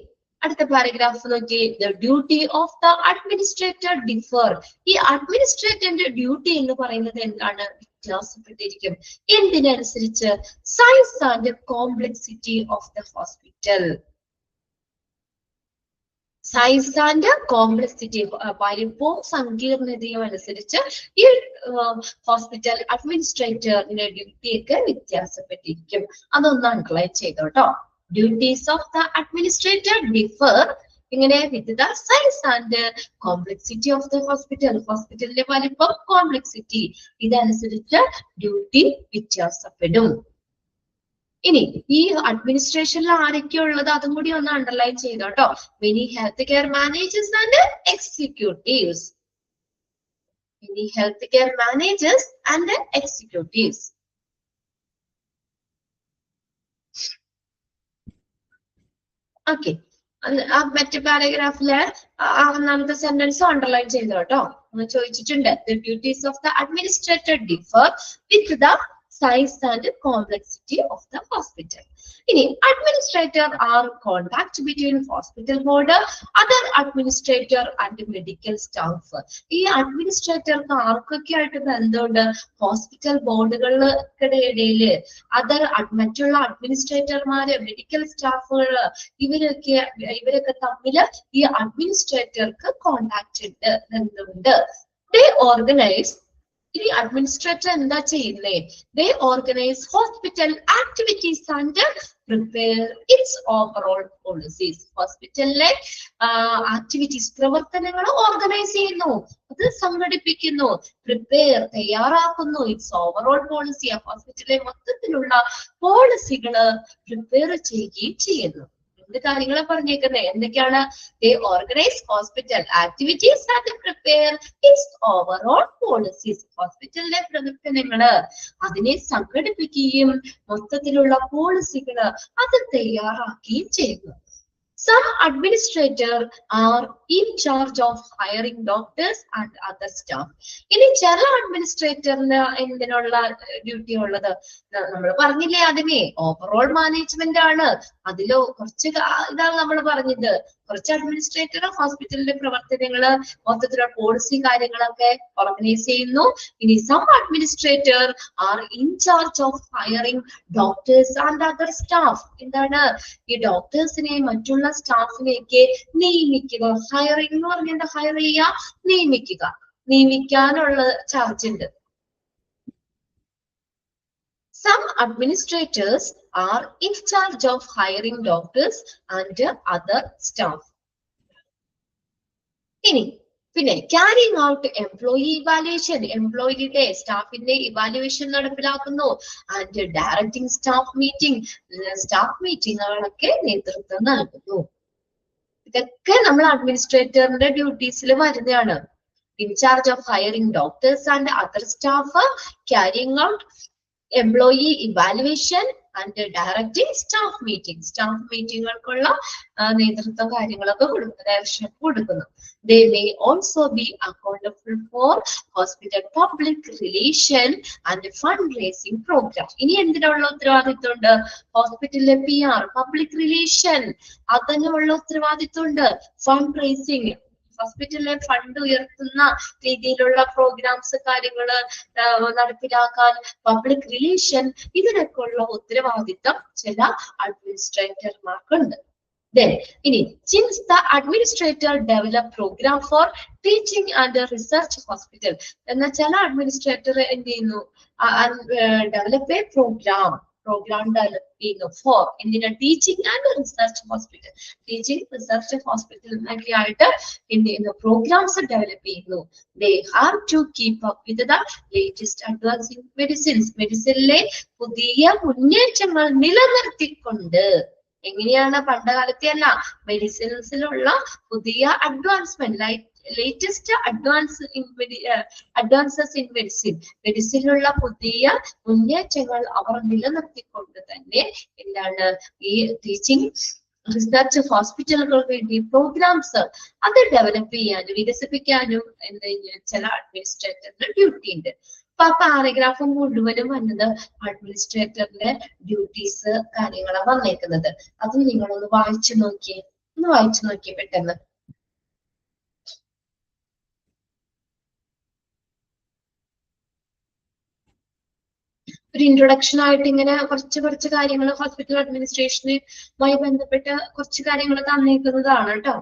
അടുത്ത പാരഗ്രാഫ് നോക്കി. The duty of the administrator differ. ഈ അഡ്മിനിസ്ട്രേറ്ററിന്റെ ഡ്യൂട്ടി എന്ന് പറയുന്നത് എന്താണ്? വ്യത്യാസപ്പെട്ടിരിക്കും. എന്തിനനുസരിച്ച്? Size and complexity of the hospital. Size and complexity, വലിപ്പവും സങ്കീർണതയും അനുസരിച്ച് ഈ ഹോസ്പിറ്റൽ അഡ്മിനിസ്ട്രേറ്ററിന്റെ ഡ്യൂട്ടി ഒക്കെ വ്യത്യാസപ്പെട്ടിരിക്കും. അതൊന്ന് underline ചെയ്തോട്ടോ. Duties of the administrator differ ഇങ്ങനെ with the size and complexity of the hospital. ഹോസ്പിറ്റലിന്റെ വലിപ്പം, കോംപ്ലക്സിറ്റി ഇതനുസരിച്ച് ഡ്യൂട്ടി വ്യത്യാസപ്പെടും. ഇനി ഈ അഡ്മിനിസ്ട്രേഷനിൽ ആരൊക്കെ ഉള്ളത് അതും കൂടി ഒന്ന് അണ്ടർലൈൻ ചെയ്തോട്ടോ. Many health care managers and executives. Many health care managers and executives. Okay, മറ്റു പാരഗ്രാഫില് ഒന്നാമത്തെ സെന്റൻസ് അണ്ടർലൈൻ ചെയ്തു കേട്ടോ. ചോദിച്ചിട്ടുണ്ട്, the duties of the administrator differ with the size and complexity of the hospital. ഇനി administrator are contact between hospital board, other administrator and medical staff. ഈ അഡ്മിനിസ്ട്രേറ്റർക്ക് ആർക്കൊക്കെ ആയിട്ട് ബന്ധമുണ്ട്? ഹോസ്പിറ്റൽ ബോർഡുകൾക്കിടയില് അതർ മറ്റുള്ള അഡ്മിനിസ്ട്രേറ്റർമാര്, മെഡിക്കൽ സ്റ്റാഫുകള്, ഇവരൊക്കെ തമ്മില് ഈ അഡ്മിനിസ്ട്രേറ്റർക്ക് കോണ്ടാക്ട് ഉണ്ട്, ബന്ധമുണ്ട്. ദേ ഓർഗനൈസ്, ഈ അഡ്മിനിസ്ട്രേറ്റർ എന്താ ചെയ്യുന്നേ? They organize hospital activities and prepare its overall policies. ഹോസ്പിറ്റലിലെ ആക്ടിവിറ്റീസ്, പ്രവർത്തനങ്ങൾ ഓർഗനൈസ് ചെയ്യുന്നു, അത് സംഘടിപ്പിക്കുന്നു, പ്രിപ്പയർ തയ്യാറാക്കുന്നു, ഇറ്റ്സ് ഓവറോൾ പോളിസി, ആ ഹോസ്പിറ്റലിലെ മൊത്തത്തിലുള്ള പോളിസികള് പ്രിപ്പയർ ചെയ്യുകയും ചെയ്യുന്നു. എന്ത് കാര്യങ്ങളെ പറഞ്ഞേക്കുന്നത്? എന്തൊക്കെയാണ്? They organize hospital activities and prepare its overall policies. ഹോസ്പിറ്റലിലെ പ്രവർത്തനങ്ങള് അതിനെ സംഘടിപ്പിക്കുകയും മൊത്തത്തിലുള്ള പോളിസികള് അത് തയ്യാറാക്കുകയും ചെയ്യുന്നു. Some administrators are in charge of hiring doctors and other staff. ഇനി ചില അഡ്മിനിസ്ട്രേറ്ററിന് എന്തിനുള്ള ഡ്യൂട്ടി ഉള്ളത്? നമ്മൾ പറഞ്ഞില്ലേ അതിനെ ഓവറോൾ മാനേജ്മെന്റ് ആണ്. അതിലോ കുറച്ച് ഇതാണ് നമ്മൾ പറഞ്ഞത്. കുറച്ച് അഡ്മിനിസ്ട്രേറ്റർ ഹോസ്പിറ്റലിന്റെ പ്രവർത്തനങ്ങള് മൊത്തത്തിലുള്ള പോളിസി കാര്യങ്ങളൊക്കെ ഓർഗനൈസ് ചെയ്യുന്നു. ഇനി some administrator are in charge of hiring doctors and other staff. എന്താണ്? ഈ ഡോക്ടേഴ്സിനെ മറ്റുള്ള സ്റ്റാഫിനെയൊക്കെ നിയമിക്കുക. ഹയറിംഗ് എന്ന് പറഞ്ഞാൽ ഹയർ ചെയ്യുക, നിയമിക്കുക, നിയമിക്കാനുള്ള ചാർജ് ഉണ്ട്. Some administrators are in charge of hiring doctors and other staff. ഇനി പിന്നെ carrying out employee evaluation, എംപ്ലോയിയുടെ സ്റ്റാഫിന്റെ ഇവാലുവേഷൻ നടപ്പിലാക്കുന്നു. And directing staff meeting, staff മീറ്റിങ്ങുകളൊക്കെ നേതൃത്വം നൽകുന്നു. ഇതൊക്കെ നമ്മൾ അഡ്മിനിസ്ട്രേറ്ററിന്റെ ഡ്യൂട്ടീസിൽ വരുന്നതാണ്. In charge of hiring doctors and other staff, carrying out employee evaluation and directing staff meeting, staff മീറ്റിങ്ങുകൾക്കുള്ള നേതൃത്വം കാര്യങ്ങളൊക്കെ ഡയറക്ഷൻ കൊടുക്കുന്നു. They may also be accountable for hospital public relation and fundraising program. ഇനി എന്തിനുള്ള ഉത്തരവാദിത്വമുണ്ട്? ഹോസ്പിറ്റലിലെ PR, പബ്ലിക് റിലേഷൻ, അതിനുള്ള ഉത്തരവാദിത്വമുണ്ട്. Fund raising, ഹോസ്പിറ്റലിലെ fund ഉയർത്തുന്ന രീതിയിലുള്ള പ്രോഗ്രാംസ് കാര്യങ്ങള് നടപ്പിലാക്കാൻ, പബ്ലിക് റിലേഷൻ, ഇതിനൊക്കെ ഉള്ള ഉത്തരവാദിത്തം ചില അഡ്മിനിസ്ട്രേറ്റർമാർക്കുണ്ട്. Then, since the administrator develop program for teaching and research hospital, എന്നാൽ ചില അഡ്മിനിസ്ട്രേറ്റർ എന്ത് ചെയ്യുന്നു? ഡെവലപ്പ് എ പ്രോഗ്രാം ഡെവലപ്പ് ചെയ്യുന്നു ഫോർ എന്തിനാ? Teaching and research hospital, teaching research hospital എന്നൊക്കെ ആയിട്ട് എന്ത് ചെയ്യുന്നു? പ്രോഗ്രാംസ് ഡെവലപ്പ് ചെയ്യുന്നു. They have to keep up with the latest advances in medicines. മെഡിസിനിലെ പുതിയ മുന്നേറ്റങ്ങൾ നിലനിർത്തിക്കൊണ്ട്, എങ്ങനെയാണ്? പണ്ട് കാലത്തെ അല്ല, മെഡിസിൻസിലുള്ള പുതിയ advancement, latest advances in medicine, മെഡിസിനുള്ള പുതിയ മുന്നേറ്റങ്ങൾ അവർ നിലനിർത്തിക്കൊണ്ട് തന്നെ എന്താണ് ഈ ടീച്ചിങ് റിസർച്ച് ഹോസ്പിറ്റലുകൾക്ക് വേണ്ടി പ്രോഗ്രാംസ് അത് ഡെവലപ്പ് ചെയ്യാനും വികസിപ്പിക്കാനും ചില അഡ്മിനിസ്ട്രേറ്ററിന്റെ ഡ്യൂട്ടി ഉണ്ട്. അപ്പൊ ആ പാരഗ്രാഫ് മുഴുവനും വന്നത് അഡ്മിനിസ്ട്രേറ്ററിന്റെ ഡ്യൂട്ടീസ് കാര്യങ്ങളാണ് വന്നേക്കുന്നത്. അത് നിങ്ങളൊന്ന് വായിച്ചു നോക്കിയേ പെട്ടെന്ന്. ഒരു ഇൻട്രൊഡക്ഷൻ ആയിട്ട് ഇങ്ങനെ കുറച്ച് കാര്യങ്ങൾ ഹോസ്പിറ്റൽ അഡ്മിനിസ്ട്രേഷനുമായി ബന്ധപ്പെട്ട കുറച്ച് കാര്യങ്ങൾ തന്നേക്കുന്നതാണ് കേട്ടോ.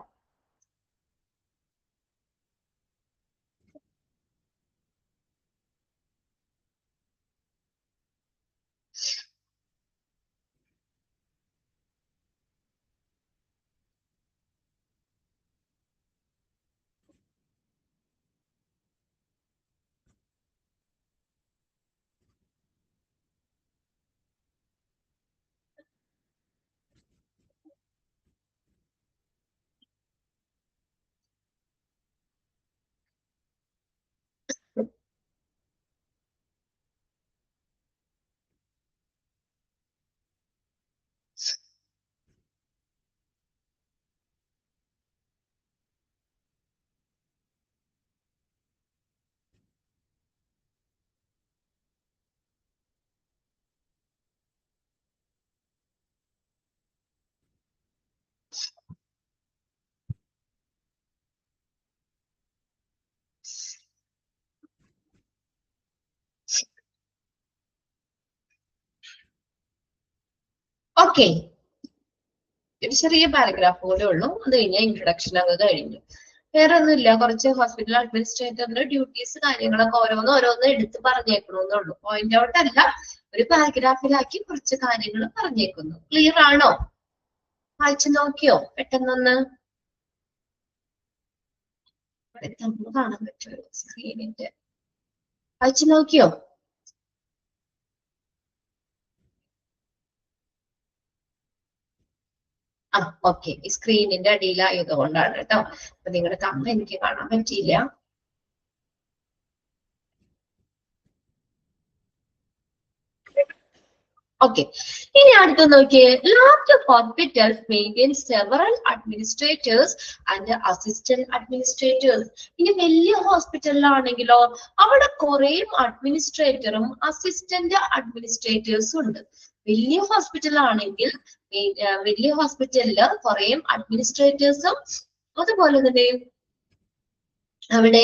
ഓക്കെ, ഒരു ചെറിയ പാരഗ്രാഫ് കൂടെ ഉള്ളൂ, അത് കഴിഞ്ഞാൽ ഇൻട്രൊഡക്ഷൻ ഒക്കെ കഴിഞ്ഞു. വേറെ ഒന്നുമില്ല, കുറച്ച് ഹോസ്പിറ്റൽ അഡ്മിനിസ്ട്രേറ്ററിന്റെ ഡ്യൂട്ടീസ് കാര്യങ്ങളൊക്കെ ഓരോന്ന് എടുത്ത് പറഞ്ഞേക്കണമെന്നുള്ളൂ. പോയിന്റ് ഔട്ട് അല്ല, ഒരു പാരഗ്രാഫിലാക്കി കുറച്ച് കാര്യങ്ങൾ പറഞ്ഞേക്കുന്നു. ക്ലിയർ ആണോ? വായിച്ചു നോക്കിയോ പെട്ടെന്നൊന്ന്? കാണാൻ പറ്റുമോ സ്ക്രീനിന്റെ? വായിച്ചു നോക്കിയോ? ആ ഓക്കെ, സ്ക്രീനിന്റെ അടിയിലായത് കൊണ്ടാണ് കേട്ടോ. അപ്പൊ നിങ്ങളുടെ കണ്ണ് എനിക്ക് കാണാൻ പറ്റിയില്ല. ഓക്കെ, ഇനി അടുത്ത് നോക്കിയേ. Large hospitals maintain several administrators and assistant administrators. ഇനി വലിയ ഹോസ്പിറ്റലിലാണെങ്കിലോ അവിടെ കുറെ അഡ്മിനിസ്ട്രേറ്ററും അസിസ്റ്റന്റ് അഡ്മിനിസ്ട്രേറ്റേഴ്സും ഉണ്ട്. വലിയ ഹോസ്പിറ്റലാണെങ്കിൽ വലിയ ഹോസ്പിറ്റലില് കുറെ അഡ്മിനിസ്ട്രേറ്റേഴ്സും അതുപോലെ തന്നെ അവിടെ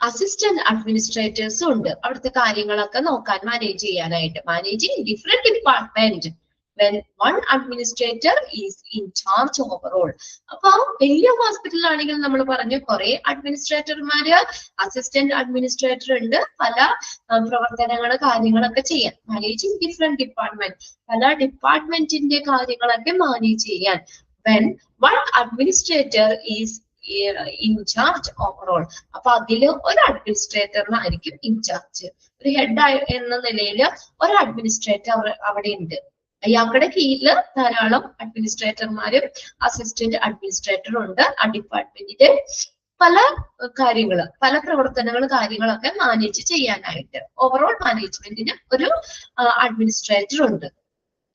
അസിസ്റ്റന്റ് അഡ്മിനിസ്ട്രേറ്റേഴ്സും ഉണ്ട്. അവിടുത്തെ കാര്യങ്ങളൊക്കെ നോക്കാൻ, മാനേജ് ചെയ്യാനായിട്ട്. Managing different department when one administrator is in charge overall. അപ്പൊ വലിയ ഹോസ്പിറ്റലിലാണെങ്കിൽ നമ്മൾ പറഞ്ഞു കുറെ അഡ്മിനിസ്ട്രേറ്റർമാര്, അസിസ്റ്റന്റ് അഡ്മിനിസ്ട്രേറ്റർ ഉണ്ട്, പല പ്രവർത്തനങ്ങൾ കാര്യങ്ങളൊക്കെ ചെയ്യാൻ. മാനേജിങ് ഡിഫറെന്റ് ഡിപ്പാർട്ട്മെന്റ്, പല ഡിപ്പാർട്ട്മെന്റിന്റെ കാര്യങ്ങളൊക്കെ മാനേജ് ചെയ്യാൻ. when one administrator is in charge overall. അപ്പൊ അതില് ഒരു അഡ്മിനിസ്ട്രേറ്ററിനായിരിക്കും ഇൻചാർജ്. ഒരു ഹെഡ് എന്ന നിലയിൽ ഒരു അഡ്മിനിസ്ട്രേറ്റർ അവിടെ ഉണ്ട്. അയാളുടെ കീഴില് ധാരാളം അഡ്മിനിസ്ട്രേറ്റർമാരും അസിസ്റ്റന്റ് അഡ്മിനിസ്ട്രേറ്ററും ഉണ്ട്. ആ ഡിപ്പാർട്ട്മെന്റിന്റെ പല കാര്യങ്ങള്, പല പ്രവർത്തനങ്ങൾ കാര്യങ്ങളൊക്കെ മാനേജ് ചെയ്യാനായിട്ട്. ഓവറോൾ മാനേജ്മെന്റിന് ഒരു അഡ്മിനിസ്ട്രേറ്റർ ഉണ്ട്.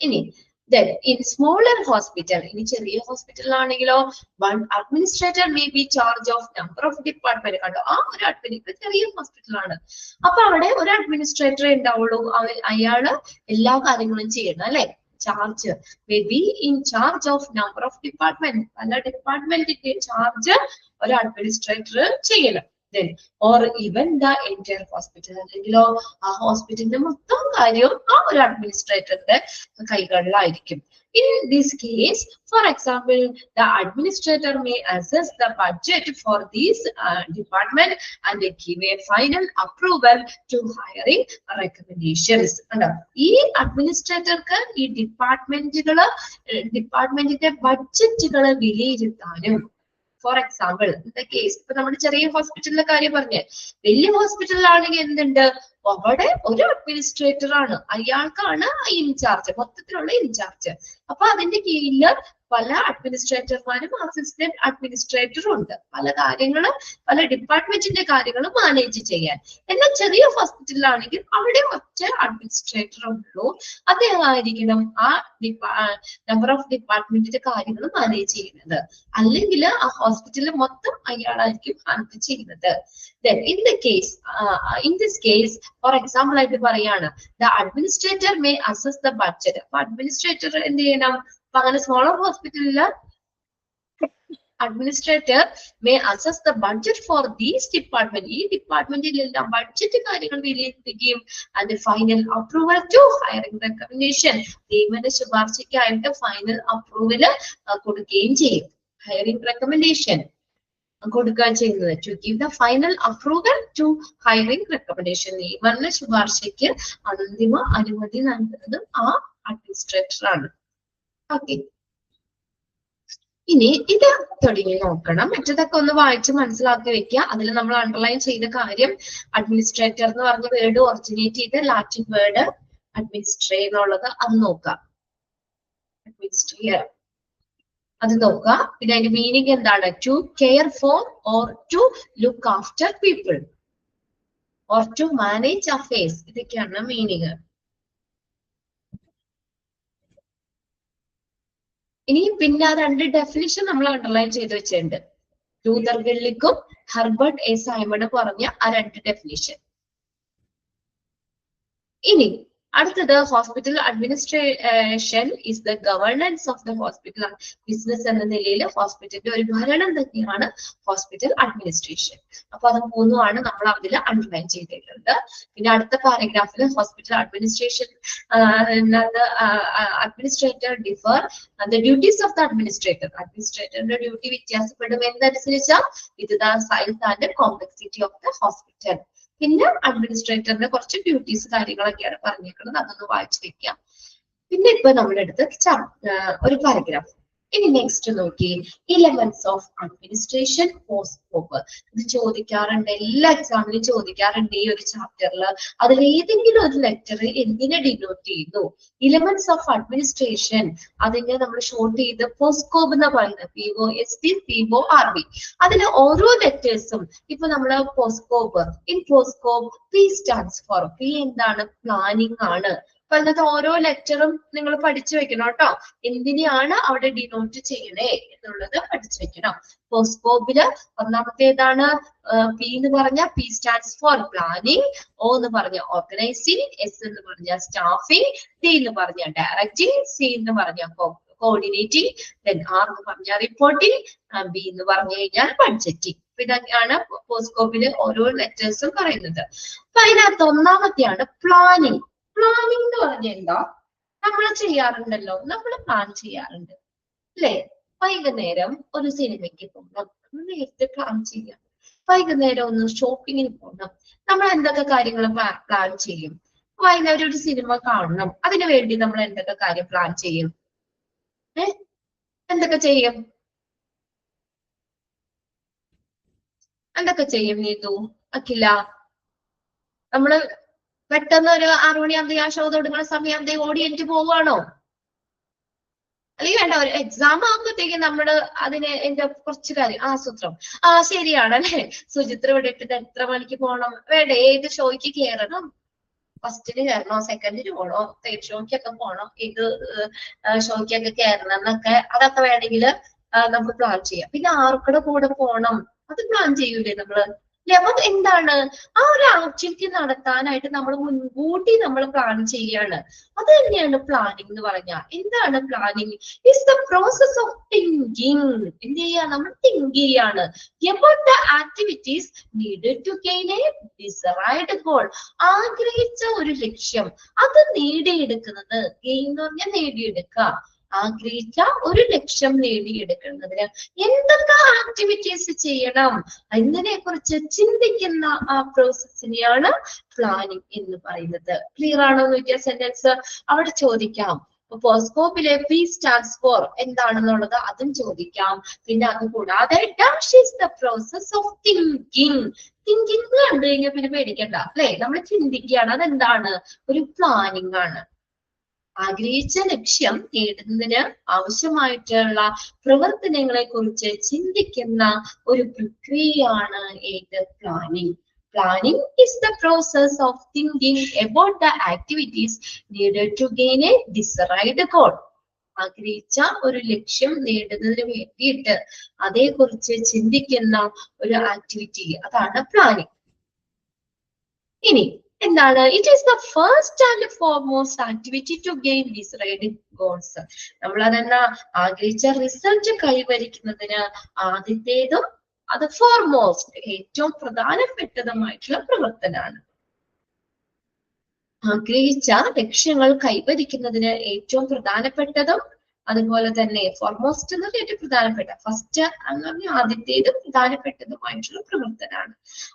ഇനി then in smaller hospital, in ചെറിയ ഹോസ്പിറ്റലിലാണെങ്കിലോ one administrator may be charge of number of department. കണ്ടോ, ആ ഒരു അഡ്മിനിസ്ട്രേറ്റർ, ചെറിയ ഹോസ്പിറ്റലാണ് അപ്പൊ അവിടെ ഒരു അഡ്മിനിസ്ട്രേറ്റർ ഉണ്ടാവുള്ളൂ. അയാള് എല്ലാ കാര്യങ്ങളും ചെയ്യണം അല്ലെ. Charge may be in charge of number of department. പല ഡിപ്പാർട്ട്മെന്റിന്റെ ചാർജ് ഒരു അഡ്മിനിസ്ട്രേറ്റർ ചെയ്യണം. then or even the entire hospital, അല്ലെങ്കിലോ ആ ഹോസ്പിറ്റലിന്റെ മൊത്തം കാര്യവും ആ ഒരു അഡ്മിനിസ്ട്രേറ്ററുടെ കൈകളിലായിരിക്കും. In this case, for example, the administrator may assess the budget for these department and give a final approval to hiring recommendations. ഈ അഡ്മിനിസ്ട്രേറ്റർക്ക് ഈ ഡിപ്പാർട്ട്മെന്റിന്റെ ബഡ്ജറ്റുകളെ വിലയിരുത്താനും, ഫോർ എക്സാമ്പിൾ ഇന്നത്തെ കേസ് ഇപ്പൊ നമ്മുടെ ചെറിയ ഹോസ്പിറ്റലിലെ കാര്യം പറഞ്ഞ്, വലിയ ഹോസ്പിറ്റലിലാണെങ്കിൽ എന്തുണ്ട്, അവിടെ ഒരു അഡ്മിനിസ്ട്രേറ്റർ ആണ്, അയാൾക്കാണ് ഇൻചാർജ്, മൊത്തത്തിലുള്ള ഇൻചാർജ്. അപ്പൊ അതിന്റെ കീഴില് പല അഡ്മിനിസ്ട്രേറ്റർമാരും അസിസ്റ്റന്റ് അഡ്മിനിസ്ട്രേറ്ററും ഉണ്ട്. പല കാര്യങ്ങളും, പല ഡിപ്പാർട്ട്മെന്റിന്റെ കാര്യങ്ങളും മാനേജ് ചെയ്യാൻ. എന്നാൽ ചെറിയ ഹോസ്പിറ്റലിലാണെങ്കിൽ അവിടെ ഒറ്റ അഡ്മിനിസ്ട്രേറ്റർ ഉള്ളൂ. അദ്ദേഹമായിരിക്കണം ആ നമ്പർ ഓഫ് ഡിപ്പാർട്ട്മെന്റിന്റെ കാര്യങ്ങൾ മാനേജ് ചെയ്യുന്നത്. അല്ലെങ്കിൽ ആ ഹോസ്പിറ്റലിൽ മൊത്തം അയാളായിരിക്കും ഹാൻഡിൽ ചെയ്യുന്നത്. Then in this case, for example ആയിട്ട് പറയാണ്, the administrator may assess the budget. അപ്പൊ അഡ്മിനിസ്ട്രേറ്റർ എന്ത് ചെയ്യണം? അപ്പൊ അങ്ങനെ സ്മോളർ ഹോസ്പിറ്റലില് administrator may assess the budget for these department. ഈ ഡിപ്പാർട്ട്മെന്റിലെല്ലാം ബഡ്ജറ്റ് കാര്യങ്ങൾ വിലയിരുത്തുകയും and the final approval to hiring recommendation, നിയമന ശുപാർശയ്ക്കായിട്ട് ഫൈനൽ അപ്രൂവൽ കൊടുക്കുകയും ചെയ്യും. ഹയറിംഗ് റെക്കമെൻഡേഷൻ കൊടുക്കുക ചെയ്യുന്നത്. to give the final approval to hiring recommendation, നിയമന ശുപാർശയ്ക്ക് അന്തിമ അനുമതി നൽകുന്നത് ആ അഡ്മിനിസ്ട്രേറ്റർ ആണ്. ഓക്കെ, ഇനി ഇത് തുടങ്ങി നോക്കണം. മറ്റതൊക്കെ ഒന്ന് വായിച്ച് മനസ്സിലാക്കി വെക്കുക. അതിൽ നമ്മൾ അണ്ടർലൈൻ ചെയ്ത കാര്യം, അഡ്മിനിസ്ട്രേറ്റർ എന്ന് പറഞ്ഞ വേർഡ് ഒറിജിനേറ്റ് ചെയ്ത ലാറ്റിൻ വേർഡ് അഡ്മിനിസ്ട്രേ എന്നുള്ളത് അത് നോക്കാം. അഡ്മിനിസ്ട്രിയർ അത് നോക്കുക. പിന്നെ അതിന്റെ മീനിങ് എന്താണ്? To care for or to look after people or to manage affairs, ഇതൊക്കെയാണ് മീനിങ്. ഇനി പിന്നെ ആ രണ്ട് ഡെഫിനിഷൻ നമ്മൾ അണ്ടർലൈൻ ചെയ്ത് വെച്ചിട്ടുണ്ട്. ലൂതർ ഗില്ലിക്കും ഹെർബർട്ട് എ സൈമണും പറഞ്ഞ ആ രണ്ട് ഡെഫിനിഷൻ. ഇനി അടുത്തത് hospital administration is the governance of the hospital business എന്ന നിലയിൽ ഹോസ്പിറ്റലിന്റെ ഒരു ഭരണം തന്നെയാണ് ഹോസ്പിറ്റൽ അഡ്മിനിസ്ട്രേഷൻ. അപ്പൊ അത് മൂന്നുമാണ് നമ്മൾ അതിൽ അണ്ടർലൈൻ ചെയ്തിട്ടുണ്ട്. പിന്നെ അടുത്ത പാരഗ്രാഫിൽ hospital administration administrator differ the duties of the അഡ്മിനിസ്ട്രേറ്ററിന്റെ ഡ്യൂട്ടി വ്യത്യാസപ്പെടും എന്നനുസരിച്ച് ഇത് the size and complexity of the hospital. പിന്നെ അഡ്മിനിസ്ട്രേറ്ററിന്റെ കുറച്ച് ഡ്യൂട്ടീസ് കാര്യങ്ങളൊക്കെയാണ് പറഞ്ഞേക്കുന്നത്, അതൊന്ന് വായിച്ചു വെക്കാം. പിന്നെ ഇപ്പൊ നമ്മുടെ അടുത്ത് ഒരു പാരഗ്രാഫ്. ഇനി നെക്സ്റ്റ് നോക്കി, എലമെന്റ്സ് ഓഫ് അഡ്മിനിസ്ട്രേഷൻ പോസ്കോപ്പ്. ഇത് ചോദിക്കാറുണ്ട്, എല്ലാ എക്സാമിനും ചോദിക്കാറുണ്ട് ഈ ഒരു ചാപ്റ്ററിൽ. അതിൽ ഏതെങ്കിലും ഒരു ലെറ്റർ എന്തിനെ ഡിനോട്ട് ചെയ്യുന്നു? എലമെന്റ്സ് ഓഫ് അഡ്മിനിസ്ട്രേഷൻ, അതിനെ നമ്മൾ ഷോർട്ട് ചെയ്ത് പോസ്കോപ്പ് എന്ന് പറയുന്നത്, POST PORB. അതിലെ ഓരോ ലെറ്റേഴ്സും ഇപ്പൊ നമ്മള് POSDCORB, in POSDCORB P stands for, P എന്താണ്? പ്ലാനിങ് ആണ്. അപ്പൊ അതിനകത്ത് ഓരോ ലെറ്ററും നിങ്ങൾ പഠിച്ചു വെക്കണം കേട്ടോ. എന്തിനെയാണ് അവിടെ ഡിനോട്ട് ചെയ്യണേ എന്നുള്ളത് പഠിച്ചു വെക്കണം. പോസ്കോപ്പില് ഒന്നാമത്തേതാണ് P എന്ന് പറഞ്ഞ P stands for planning, O എന്ന് പറഞ്ഞ ഓർഗനൈസിങ്, S എന്ന് പറഞ്ഞ സ്റ്റാഫിങ്, D എന്ന് പറഞ്ഞ ഡയറക്റ്റിംഗ്, C എന്ന് പറഞ്ഞ കോർഡിനേറ്റിംഗ്, ദെൻ R എന്ന് പറഞ്ഞ റിപ്പോർട്ടിംഗ്, B എന്ന് പറഞ്ഞു കഴിഞ്ഞാൽ ബഡ്ജറ്റിംഗ്. ഇതൊക്കെയാണ് പോസ്കോപ്പില് ഓരോ ലെറ്റേഴ്സും പറയുന്നത്. അപ്പൊ അതിനകത്ത് ഒന്നാമത്തെയാണ് പ്ലാനിങ്. പ്ലാനിങ് എന്ന് പറഞ്ഞാൽ എന്താ? നമ്മൾ ചെയ്യാറുണ്ടല്ലോ, നമ്മൾ പ്ലാൻ ചെയ്യാറുണ്ട് അല്ലെ? വൈകുന്നേരം ഒരു സിനിമയ്ക്ക് പോകണം, നമ്മൾ നേരത്തെ പ്ലാൻ ചെയ്യാം. വൈകുന്നേരം ഒന്ന് ഷോപ്പിങ്ങിന് പോകണം, നമ്മൾ എന്തൊക്കെ കാര്യങ്ങൾ പ്ലാൻ ചെയ്യും? വൈകുന്നേരം ഒരു സിനിമ കാണണം, അതിനു വേണ്ടി നമ്മൾ എന്തൊക്കെ കാര്യം പ്ലാൻ ചെയ്യും? എന്തൊക്കെ ചെയ്യും? എന്തൊക്കെ ചെയ്യും നീതു, അഖില? നമ്മള് പെട്ടെന്ന് ഒരു 6 മണിയാകുമ്പോ ആ ഷോ തുടങ്ങുന്ന സമയം ഓടി എനിക്ക് പോവുകയാണോ? അല്ലെങ്കിൽ വേണ്ട, ഒരു എക്സാം ആകുമ്പോഴത്തേക്കും നമ്മള് അതിന് എന്റെ കുറച്ച് കാര്യം ആസൂത്രം ശരിയാണ് അല്ലെ? സുചിത്ര ഇവിടെ ഇട്ടിട്ട് എത്ര മണിക്ക് പോകണം? വേണ്ട, ഏത് ഷോയ്ക്ക് കയറണം? ഫസ്റ്റിന് കയറണോ, സെക്കൻഡിന് പോകണോ, തേർഡ് ഷോയ്ക്കൊക്കെ പോകണോ, ഏത് ഷോയ്ക്കൊക്കെ കയറണം എന്നൊക്കെ, അതൊക്കെ വേണമെങ്കിൽ നമുക്ക് പ്ലാൻ ചെയ്യാം. പിന്നെ ആർക്കുടെ കൂടെ പോകണം അത് പ്ലാൻ ചെയ്യൂലേ നമ്മള്? അപ്പൊ എന്താണ് ആ ഒരു ആക്ടിവിറ്റി നടത്താനായിട്ട് നമ്മൾ മുൻകൂട്ടി നമ്മൾ പ്ലാൻ ചെയ്യാണ്. അത് തന്നെയാണ് പ്ലാനിങ് എന്ന് പറഞ്ഞാൽ. എന്താണ് planning? It's the process of thinking. എന്ത് ചെയ്യാ? നമ്മൾ തിങ്ക് ചെയ്യാണ് about the activities needed to gain a desired goal. ആഗ്രഹിച്ച ഒരു ലക്ഷ്യം അത് നേടിയെടുക്കുന്നത്, ഗെയിൻ എന്ന് പറഞ്ഞാൽ നേടിയെടുക്കുക. ആഗ്രഹിച്ച ഒരു ലക്ഷ്യം നേടിയെടുക്കുന്നതിന് എന്തൊക്കെ ആക്ടിവിറ്റീസ് ചെയ്യണം എന്നതിനെ കുറിച്ച് ചിന്തിക്കുന്ന ആ പ്രോസസ്സിനെയാണ് പ്ലാനിങ് എന്ന് പറയുന്നത്. ക്ലിയർ ആണോ എന്ന് ചോദിക്കുക സെന്റൻസ് അവിടെ ചോദിക്കാം. പോസ്കോപ്പിലെ P സ്റ്റാൻഡ്സ് ഫോർ എന്താണെന്നുള്ളത് അതും ചോദിക്കാം. പിന്നെ അത് കൂടാതെ dash is the process of thinking. Thinking കണ്ടു കഴിഞ്ഞാൽ പിന്നെ പേടിക്കണ്ട അല്ലെ? നമ്മൾ ചിന്തിക്കുകയാണ്, അതെന്താണ്? ഒരു പ്ലാനിങ് ആണ്. ആഗ്രഹിച്ച ലക്ഷ്യം നേടുന്നതിന് ആവശ്യമായിട്ടുള്ള പ്രവർത്തനങ്ങളെ കുറിച്ച് ചിന്തിക്കുന്ന ഒരു പ്രക്രിയയാണ് ഏത്? Planning. Planning is the process of thinking about the activities needed to gain a desired goal. ആഗ്രഹിച്ച ഒരു ലക്ഷ്യം നേടുന്നതിന് വേണ്ടിയിട്ട് അതേക്കുറിച്ച് ചിന്തിക്കുന്ന ഒരു ആക്ടിവിറ്റി, അതാണ് പ്ലാനിങ്. ഇനി എന്താണ്? It is the first and foremost activity to gain decide goals. നമ്മൾ അതെന്നാ ആഗ്രഹിച്ച റിസൾട്ട് കൈവരിക്കുന്നതിന് ആദ്യത്തേതും അത് ഫോർമോസ്റ്റ് ഏറ്റവും പ്രധാനപ്പെട്ടതുമായിട്ടുള്ള പ്രവർത്തനമാണ്. ആഗ്രഹിച്ച ലക്ഷ്യങ്ങൾ കൈവരിക്കുന്നതിന് ഏറ്റവും പ്രധാനപ്പെട്ടതും അതുപോലെ തന്നെ ഫോർമോസ്റ്റ് എന്ന് പറഞ്ഞാൽ ഏറ്റവും പ്രധാനപ്പെട്ട, ഫസ്റ്റ് എന്ന് പറഞ്ഞാൽ ആദ്യത്തേതും പ്രധാനപ്പെട്ടതുമായിട്ടുള്ള പ്രവർത്തനമാണ്.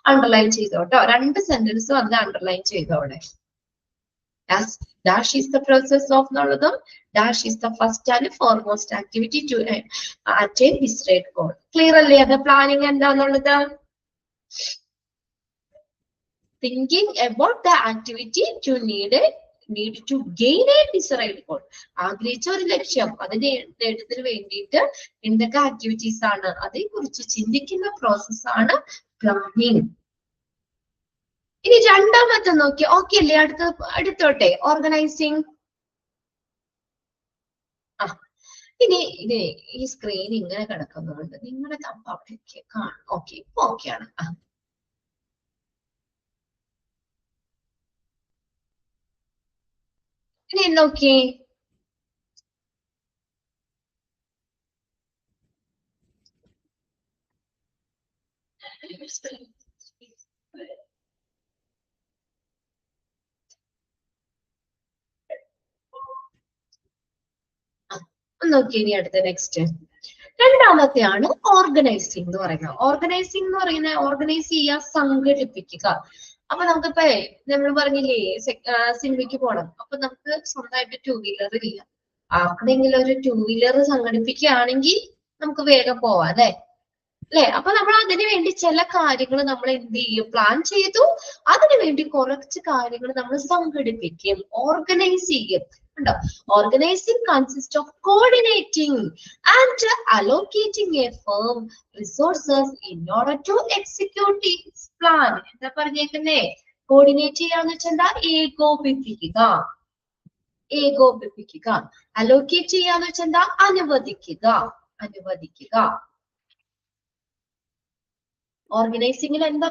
അണ്ടർലൈൻ ചെയ്തോട്ടോ, രണ്ട് സെന്റൻസും അതിൽ underline ചെയ്തോടെ. Dash is the process of എന്നുള്ളതും dash is the first and foremost activity to attain desired goal. Clear അല്ലേ? അത് പ്ലാനിങ് എന്താന്നുള്ളത്? Thinking about the activity to need to gain a desired goal. ആഗ്രഹിച്ച ഒരു ലക്ഷ്യം അതിന്റെ നേട്ടത്തിന് വേണ്ടിയിട്ട് എന്തൊക്കെ ആക്ടിവിറ്റീസ് ആണ് അതേക്കുറിച്ച് ചിന്തിക്കുന്ന പ്രോസസ് ആണ് പ്ലാനിങ്. ഇനി രണ്ടാമത്തെ നോക്കി, ഓക്കെ അല്ലേ? അടുത്തോട്ടെ, ഓർഗനൈസിങ്. ഇനി ഈ സ്ക്രീൻ ഇങ്ങനെ കിടക്കുന്നുണ്ട്, നിങ്ങളുടെ കമ്പ് അവിടേക്ക് കാണും. ഓക്കെ, ഇപ്പൊ ഓക്കെയാണ്. ഇനി നോക്കി നോക്കി ഇനി അടുത്ത നെക്സ്റ്റ് രണ്ടാമത്തെയാണ് ഓർഗനൈസിങ് എന്ന് പറയുന്നത്. ഓർഗനൈസിങ് എന്ന് പറയുന്നത് ഓർഗനൈസ് ചെയ്യുക, സംഘടിപ്പിക്കുക. അപ്പൊ നമുക്കിപ്പോ നമ്മൾ പറഞ്ഞില്ലേ സിനിമയ്ക്ക് പോകണം, അപ്പൊ നമുക്ക് സ്വന്തമായിട്ട് 2 വീലർ ഇല്ല. ആർക്കെങ്കിലും ഒരു 2 വീലർ സംഘടിപ്പിക്കുകയാണെങ്കിൽ നമുക്ക് വേഗം പോവാം അല്ലെ. അപ്പൊ നമ്മൾ അതിനു വേണ്ടി ചില കാര്യങ്ങൾ നമ്മൾ എന്ത് ചെയ്യും, പ്ലാൻ ചെയ്തു. അതിനു വേണ്ടി കുറച്ച് കാര്യങ്ങൾ നമ്മൾ സംഘടിപ്പിക്കും, ഓർഗനൈസ് ചെയ്യും. ഉണ്ടോ? Organising consist of coordinating and allocating a firm resources in order to execute its plan. എന്താ പറഞ്ഞേക്കുന്നേ? കോർഡിനേറ്റ് ചെയ്യാന്ന് വെച്ചാൽ എന്താ? ഏകോപിപ്പിക്കുക. ഏകോപിപ്പിക്കുക. അലോക്കേറ്റ് ചെയ്യാന്ന് വെച്ചാൽ എന്താ? അനുവദിക്കുക. അനുവദിക്കുക. ഓർഗനൈസിംഗിൽ എന്താ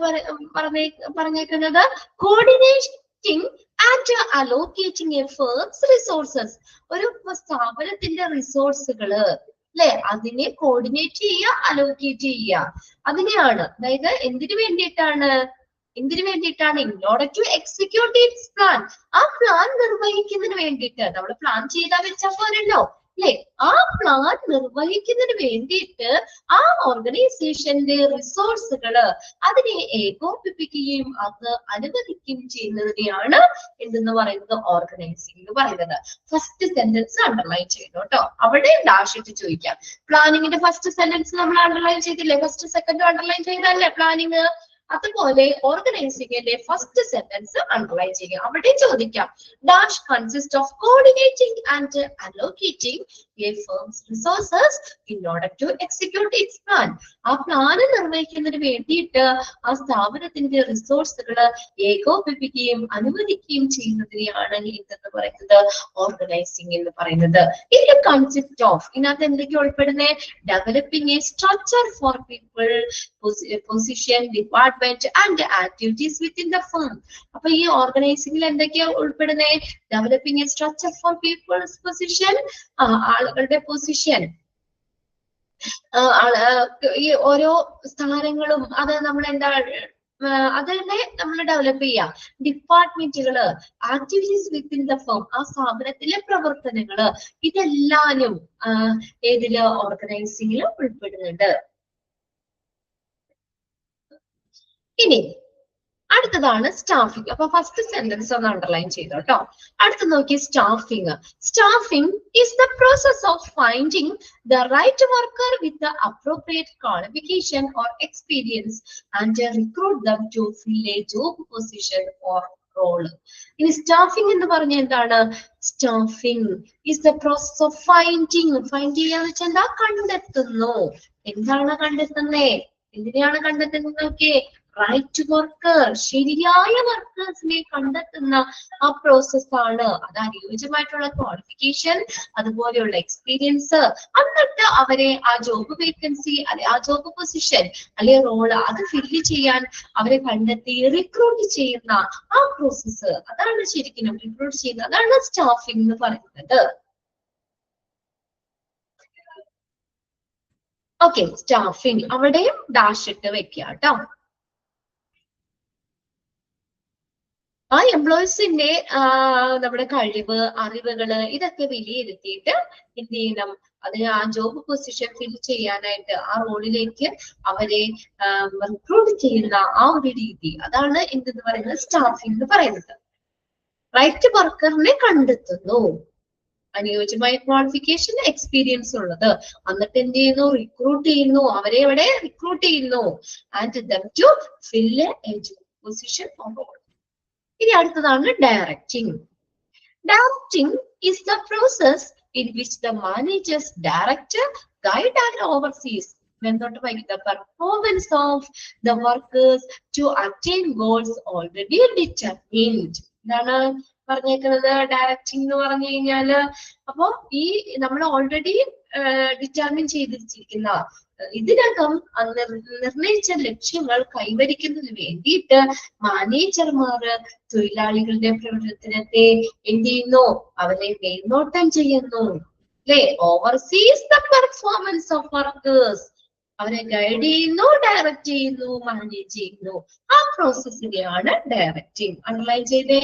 പറഞ്ഞേക്കുന്നത്? Coordinating and allocating a firms resources. ഒരു സ്ഥാപനത്തിന്റെ റിസോഴ്സുകള് അല്ലെ, അതിനെ കോർഡിനേറ്റ് ചെയ്യുക, അലോക്കേറ്റ് ചെയ്യുക. അതിനെയാണ്. അതായത് എന്തിനു വേണ്ടിയിട്ടാണ്? In order to execute its plan. ആ പ്ലാൻ നിർവഹിക്കുന്നതിന് വേണ്ടിയിട്ട്. നമ്മൾ പ്ലാൻ ചെയ്താൽ വെച്ചാൽ പോരല്ലോ അല്ലെ. ആ പ്ലാൻ നിർവഹിക്കുന്നതിന് വേണ്ടിയിട്ട് ആ ഓർഗനൈസേഷന്റെ റിസോഴ്സുകള് അതിനെ ഏകോപിപ്പിക്കുകയും അത് അനുവദിക്കുകയും ചെയ്യുന്നതിനെയാണ് എന്തെന്ന് പറയുന്നത്? ഓർഗനൈസിംഗ് എന്ന് പറയുന്നത്. ഫസ്റ്റ് സെന്റൻസ് അണ്ടർലൈൻ ചെയ്തു കേട്ടോ. അവിടെ ഡാഷ് ഇട്ട് ചോദിക്കാം. പ്ലാനിങ്ങിന്റെ ഫസ്റ്റ് സെന്റൻസ് നമ്മൾ അണ്ടർലൈൻ ചെയ്തില്ലേ? ഫസ്റ്റ് സെക്കൻഡ് അണ്ടർലൈൻ ചെയ്തല്ലേ പ്ലാനിങ്? അതുപോലെ ഓർഗനൈസിംഗിന്റെ ഫസ്റ്റ് സെന്റൻസ് അണ്ടർലൈൻ ചെയ്യുക. അവിടെ ചോദിക്കാം, dash consist of coordinating and allocating a firms resources in order to execute its plan. ആ പ്ലാന് നിർവഹിക്കുന്നതിന് വേണ്ടിയിട്ട് ആ സ്ഥാപനത്തിന്റെ റിസോഴ്സുകൾ ഏകോപിപ്പിക്കുകയും അനുവദിക്കുകയും ചെയ്യുന്നതിനെയാണ് എന്തെന്ന് പറയുന്നത്? ഓർഗനൈസിംഗ് എന്ന് പറയുന്നത്. ഇത് കൺസിസ്റ്റ് ഓഫ്, ഇതിനകത്ത് എന്തൊക്കെ ഉൾപ്പെടുന്നത്? Developing a structure for people, position, department and activities within the firm. അപ്പൊ ഈ ഓർഗനൈസിംഗിൽ എന്തൊക്കെയാ ഉൾപ്പെടുന്നത്? Developing a structure for peoples position, ആളുകളുടെ പൊസിഷൻ, ഈ ഓരോ സ്ഥാനങ്ങളും അത് നമ്മൾ എന്താ അതന്നെ നമ്മൾ ഡെവലപ്പ് ചെയ്യാം. ഡിപ്പാർട്ട്മെന്റുകള്, ആക്ടിവിറ്റീസ് വിത്തിൻ ദ ഫേം, ആ സ്ഥാപനത്തിലെ പ്രവർത്തനങ്ങള്, ഇതെല്ലാനും ഏതില്? ഓർഗനൈസിംഗിൽ ഉൾപ്പെടുന്നുണ്ട്. ഇനി അടുത്തതാണ് സ്റ്റാഫിംഗ്. അപ്പൊ ഫസ്റ്റ് സെന്റൻസ് ഒന്ന് അണ്ടർലൈൻ ചെയ്തോ കേട്ടോ. അടുത്ത് നോക്കി, staffing. Staffing is the process of finding the right worker with the appropriate qualification or experience and recruit them to fill a job position or role. ഇനി സ്റ്റാഫിംഗ് എന്ന് പറഞ്ഞ എന്താണ്? Staffing is the process of finding. Find ചെയ്യാന്ന് വെച്ചാൽ എന്താ? കണ്ടെത്തുന്നു. എന്താണ് കണ്ടെത്തുന്നേ? എന്തിനെയാണ് കണ്ടെത്തുന്നത്? നോക്കിയേ, റൈറ്റ് വർക്കർ, ശരിയായ വർക്കേഴ്സിനെ കണ്ടെത്തുന്ന ആ പ്രോസസ്സാണ്. അത് അനുയോജ്യമായിട്ടുള്ള ക്വാളിഫിക്കേഷൻ, അതുപോലെയുള്ള എക്സ്പീരിയൻസ്, എന്നിട്ട് അവരെ ആ ജോബ് വേക്കൻസി അല്ലെ ആ ജോബ് പൊസിഷൻ അല്ലെ റോള് അത് ഫില്ല് ചെയ്യാൻ അവരെ കണ്ടെത്തി റിക്രൂട്ട് ചെയ്യുന്ന ആ പ്രോസസ്സ്, അതാണ് ശരിക്കും റിക്രൂട്ട് ചെയ്യുന്നത്. അതാണ് സ്റ്റാഫിംഗ് എന്ന് പറയുന്നത്. ഓക്കെ, സ്റ്റാഫിംഗ് അവിടെയും ഡാഷ് ഇട്ട് വെക്കുക കേട്ടോ. ആ എംപ്ലോയീസിന്റെ നമ്മുടെ കഴിവ്, അറിവുകള് ഇതൊക്കെ വിലയിരുത്തിയിട്ട് എന്ത് ചെയ്യണം? അതിന് ആ ജോബ് പൊസിഷൻ ഫിൽ ചെയ്യാനായിട്ട് ആ റോളിലേക്ക് അവരെ റിക്രൂട്ട് ചെയ്യുന്ന ആ ഒരു രീതി, അതാണ് എന്തെന്ന് പറയുന്നത്? സ്റ്റാഫിംഗ് എന്ന് പറയുന്നത്. റൈറ്റ് വർക്കറിനെ കണ്ടെത്തുന്നു, അനുയോജ്യമായ ക്വാളിഫിക്കേഷൻ, എക്സ്പീരിയൻസ് ഉള്ളത്, എന്നിട്ട് എന്ത് ചെയ്യുന്നു? റിക്രൂട്ട് ചെയ്യുന്നു, അവരെ ഇവിടെ റിക്രൂട്ട് ചെയ്യുന്നു. And them to fill a job position or role. ഇനി അടുത്തതാണ് directing. Directing is the process in which the managers direct, guide and oversees the performance of the workers to attain goals already determined. എന്താണ് പറഞ്ഞേക്കുന്നത്? Directing എന്ന് പറഞ്ഞു കഴിഞ്ഞാല് അപ്പൊ ഈ നമ്മൾ ഓൾറെഡി ഡിറ്റർമിൻ ചെയ്തിരിക്കുന്ന ഇതിനകം നിർണയിച്ച ലക്ഷ്യങ്ങൾ കൈവരിക്കുന്നതിന് വേണ്ടിയിട്ട് മാനേജർമാർ തൊഴിലാളികളുടെ പ്രവർത്തനത്തെ എന്ത് ചെയ്യുന്നു? അവരെ മേൽനോട്ടം ചെയ്യുന്നു, അല്ലെ? Overseas the performance of workers, അവരെ ഗൈഡ് ചെയ്യുന്നു, ഡയറക്റ്റ് ചെയ്യുന്നു, മാനേജ് ചെയ്യുന്നു. ആ പ്രോസസ്സിനെയാണ് ഡയറക്റ്റിംഗ്. അണ്ടർലൈൻ ചെയ്തേ.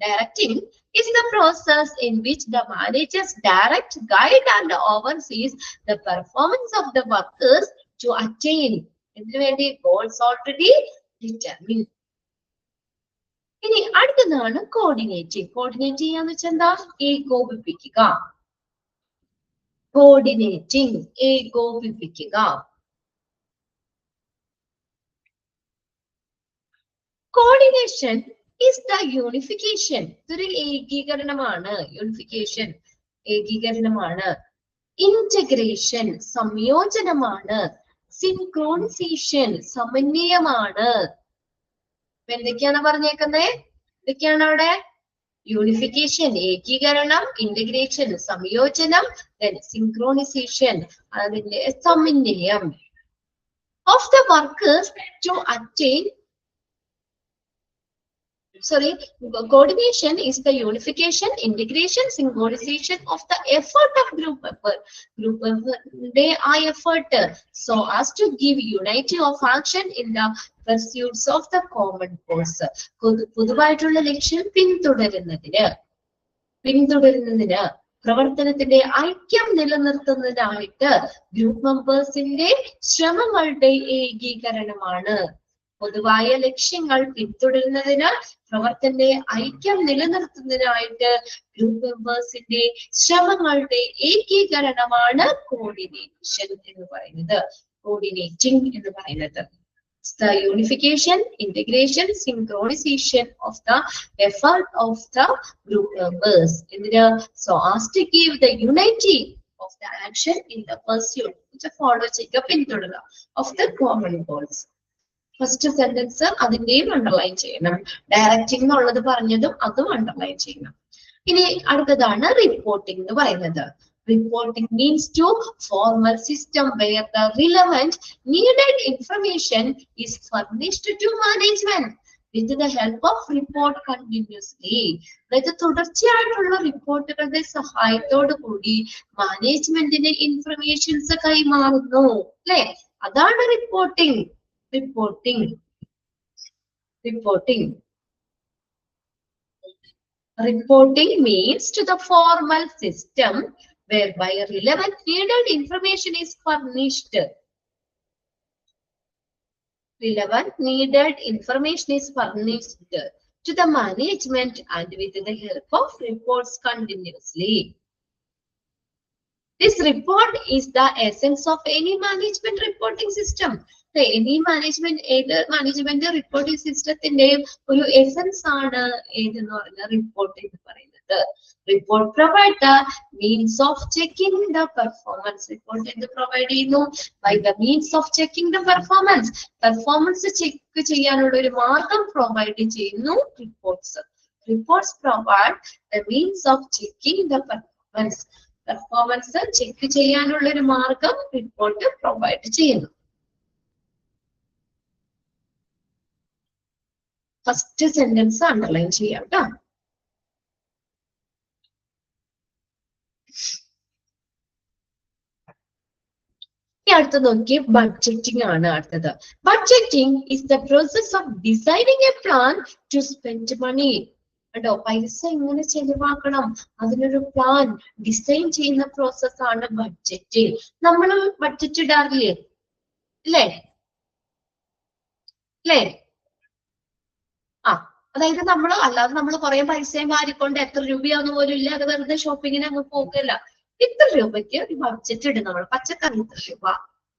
Directing is the process in which the managers direct, guide and oversees the performance of the workers to attain goals already determined. ഇനി അടുത്തതാണ് coordinating. Coordinate ചെയ്യാന്ന് വെച്ചാൽ എന്താ? ഏകോപിപ്പിക്കുക. കോർഡിനേറ്റിംഗ്, ഏകോപിപ്പിക്കുക. Coordination is the unification. ഇതൊരു ഏകീകരണമാണ്. Unification ഏകീകരണമാണ്. Integration സംയോജനമാണ്. സിൻക്രോണിസേഷൻ സമന്വയമാണ്. എന്തൊക്കെയാണ് പറഞ്ഞേക്കുന്നത്? എന്തൊക്കെയാണ് അവിടെ? യൂണിഫിക്കേഷൻ ഏകീകരണം, ഇന്റഗ്രേഷൻ സംയോജനം, സിൻക്രോണിസേഷൻ അതിന്റെ സമന്വയം. Of the workers to attain coordination is the unification, integration, synchronization of the effort of group member. Group member they are effort so as to give unity of action in the pursuits of the common cause. പൊതുവായിട്ടുള്ള ലക്ഷ്യം പിന്തുടരുന്നതിന് പ്രവർത്തനത്തിന്റെ ഐക്യം നിലനിർത്തുന്നതിനായിട്ട് group മെമ്പേഴ്സിന്റെ ശ്രമങ്ങളുടെ ഏകീകരണമാണ്. പൊതുവായ ലക്ഷ്യങ്ങൾ പിന്തുടരുന്നതിന് പ്രവർത്തനത്തിന്റെ ഐക്യം നിലനിർത്തുന്നതിനായിട്ട് group മെമ്പേഴ്സിന്റെ ശ്രമങ്ങളുടെ ഏകീകരണമാണ് കോർഡിനേഷൻ എന്ന് പറയുന്നത്, കോർഡിനേറ്റിംഗ് എന്ന് പറയുന്നത്. The unification, integration, synchronization of the effort of the group members so as to give the unity of the action in the pursuit follow പിന്തുടരുക of the common goals. First sentence അതിന്റെയും underline ചെയ്യണം. Directing എന്നുള്ളത് പറഞ്ഞതും അതും underline ചെയ്യണം. ഇനി അടുത്തതാണ് reporting എന്ന് പറയുന്നത്. Reporting means to form a system where the relevant needed information is furnished to management with the help of report continuously. അതായത് തുടർച്ചയായിട്ടുള്ള റിപ്പോർട്ടുകളുടെ സഹായത്തോടു കൂടി മാനേജ്മെന്റിന് ഇൻഫർമേഷൻസ് കൈമാറുന്നു, അല്ലെ? അതാണ് reporting. Reporting means to the formal system whereby relevant needed information is furnished. Relevant needed information is furnished to the management and with the help of reports continuously. This report is the essence of any management reporting system. Any management reporting systemത്തിന്റെയും ഒരു essence ആണ് ഏതെന്ന് പറഞ്ഞാൽ report എന്ന് പറയുന്നത്. Report provide the means of checking the performance. Report എന്ത് provide ചെയ്യുന്നു? By the means of checking the performance. Performance check ചെയ്യാനുള്ള ഒരു മാർഗം പ്രൊവൈഡ് ചെയ്യുന്നു reports. Reports provide the means of checking the performance. Performance check ചെയ്യാനുള്ള ഒരു മാർഗം report provide ചെയ്യുന്നു. ഫസ്റ്റ് സെന്റൻസ് അണ്ടർലൈൻ ചെയ്യാം കേട്ടോ. അടുത്ത നോക്കി ബഡ്ജറ്റിംഗ് ആണ് അടുത്തത്. Budgeting is the process of deciding a plan to spend money. കേട്ടോ, പൈസ എങ്ങനെ ചെലവാക്കണം അതിനൊരു പ്ലാൻ ഡിസൈൻ ചെയ്യുന്ന പ്രോസസ് ആണ് ബഡ്ജറ്റിംഗ്. നമ്മൾ ബഡ്ജറ്റ് ഇടാറില്ലേ? അല്ലേ? അതായത് അല്ലാതെ നമ്മൾ കുറെ പൈസയും വാരിക്കൊണ്ട് എത്ര രൂപയാന്ന് പോലും ഇല്ല, അത് വെറുതെ ഷോപ്പിങ്ങിന് അങ്ങ് പോകല്ല. ഇത്ര രൂപയ്ക്ക് ഒരു ബഡ്ജറ്റ് ഇടും നമ്മൾ. പച്ചക്കറി ഇത്ര രൂപ,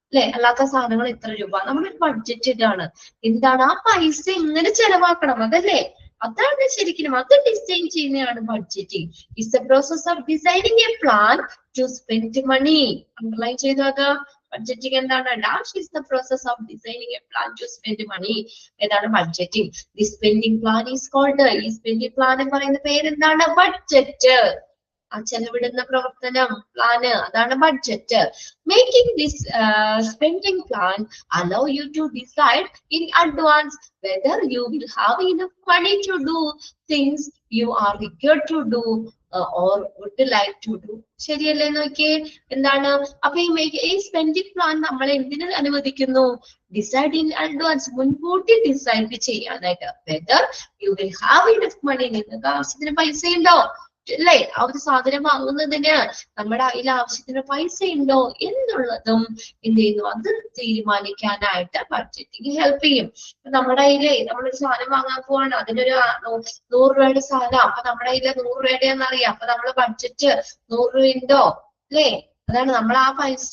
അല്ലെ? അല്ലാത്ത സാധനങ്ങൾ ഇത്ര രൂപ. നമ്മളൊരു ബഡ്ജറ്റ് ഇടാണ്. എന്താണ്? ആ പൈസ എങ്ങനെ ചെലവാക്കണം അതല്ലേ? അതാണ് ശരിക്കും അത് ഡിസൈൻ ചെയ്യുന്നതാണ് budgeting. It's the process of designing a plan to spend money. Underline ചെയ്തു അത്. ബഡ്ജറ്റിംഗ് എന്താണ്? Dash is the process of designing a plan to spend money. ഏതാണ് budgeting? The spending plan is called. ഈ spending plan എന്ന് പറയുന്ന പേരെന്താണ്? Budget. ആ ചെലവിടുന്ന പ്രവർത്തനം പ്ലാന് അതാണ് budget. Making this spending plan allow you to decide in advance whether you will have enough money to do things you are required to do or would like to do. ശരിയല്ലേ നോക്കിയേ? എന്താണ് അപ്പൊ ഈ spending plan നമ്മളെ എന്തിനു അനുവദിക്കുന്നു? Decide in advance, മുൻകൂട്ടി decide ചെയ്യാനായിട്ട്. Whether you will have enough money, നിങ്ങൾക്ക് ആവശ്യത്തിന് പൈസ ഉണ്ടോ അല്ലേ? ആ ഒരു സാധനം വാങ്ങുന്നതിന് നമ്മുടെ കയ്യിൽ ആവശ്യത്തിന് പൈസ ഉണ്ടോ എന്നുള്ളതും എന്ത് ചെയ്യുന്നു? അത് തീരുമാനിക്കാനായിട്ട് ബഡ്ജറ്റിംഗ് ഹെൽപ്പ് ചെയ്യും. നമ്മുടെ കയ്യിലെ നമ്മളൊരു സാധനം വാങ്ങാൻ പോവാണ്, അതിനൊരു 100 രൂപയുടെ സാധനം, അപ്പൊ നമ്മുടെ കയ്യില് 100 രൂപയുടെ എന്നറിയാം, അപ്പൊ നമ്മള് ബഡ്ജറ്റ് 100 രൂപ ഉണ്ടോ അല്ലേ? അതാണ് നമ്മൾ ആ പൈസ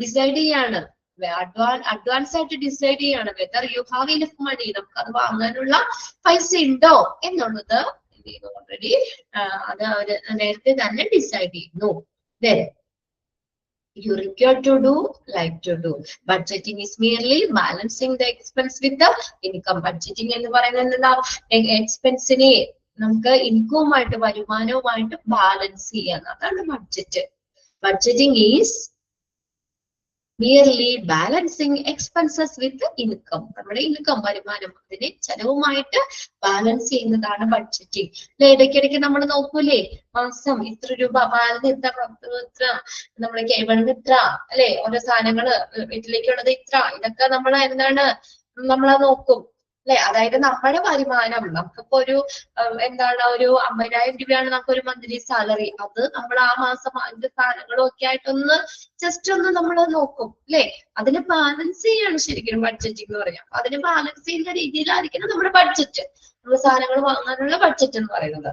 ഡിസൈഡ് ചെയ്യാണ്, അഡ്വാൻസ് ആയിട്ട് ഡിസൈഡ് ചെയ്യാണ്. Whether you have enough money, നമുക്ക് അത് വാങ്ങാനുള്ള പൈസ ഉണ്ടോ എന്നുള്ളത് ഓൾറെഡി അത് അവര് നേരത്തെ തന്നെ ഡിസൈഡ് ചെയ്യുന്നു. Then you require to do, like to do. Budgeting is merely balancing the expense with the income. Budgeting എന്ന് പറയുന്നത് എന്താ? എക്സ്പെൻസിനെ നമുക്ക് ഇൻകവുമായിട്ട് വരുമാനവുമായിട്ട് ബാലൻസ് ചെയ്യാൻ, അതാണ് budget. Budgeting is merely balancing expenses with the income. നമ്മുടെ ഇൻകം വരുമാനം അതിനെ ചെലവുമായിട്ട് ബാലൻസ് ചെയ്യുന്നതാണ് ബഡ്ജറ്റിംഗ്. അല്ലെ, ഇടയ്ക്കിടയ്ക്ക് നമ്മൾ നോക്കൂലേ, മാസം ഇത്ര രൂപ, പാലിന് ഇത്ര, നമ്മുടെ കേബിളിന് ഇത്ര അല്ലെ, ഓരോ സാധനങ്ങള് വീട്ടിലേക്കുള്ളത് ഇത്ര, ഇതൊക്കെ നമ്മൾ എന്താണ് നമ്മളത് നോക്കും അല്ലെ. അതായത് നമ്മുടെ വരുമാനം, നമുക്കിപ്പോ ഒരു എന്താണ് ഒരു 50,000 രൂപയാണ് നമുക്കൊരു മന്ത്ലി സാലറി, അത് നമ്മൾ ആ മാസം അതിന്റെ സാധനങ്ങളും ഒക്കെ ആയിട്ടൊന്ന് ജസ്റ്റ് ഒന്ന് നമ്മൾ നോക്കും അല്ലെ. അതിന് ബാലൻസ് ചെയ്യാണ് ശരിക്കും ബഡ്ജറ്റിംഗ് എന്ന് പറയാം. അതിന് ബാലൻസ് ചെയ്യുന്ന രീതിയിലായിരിക്കണം നമ്മുടെ ബഡ്ജറ്റ്, നമ്മൾ സാധനങ്ങൾ വാങ്ങാനുള്ള ബഡ്ജറ്റ് എന്ന് പറയുന്നത്.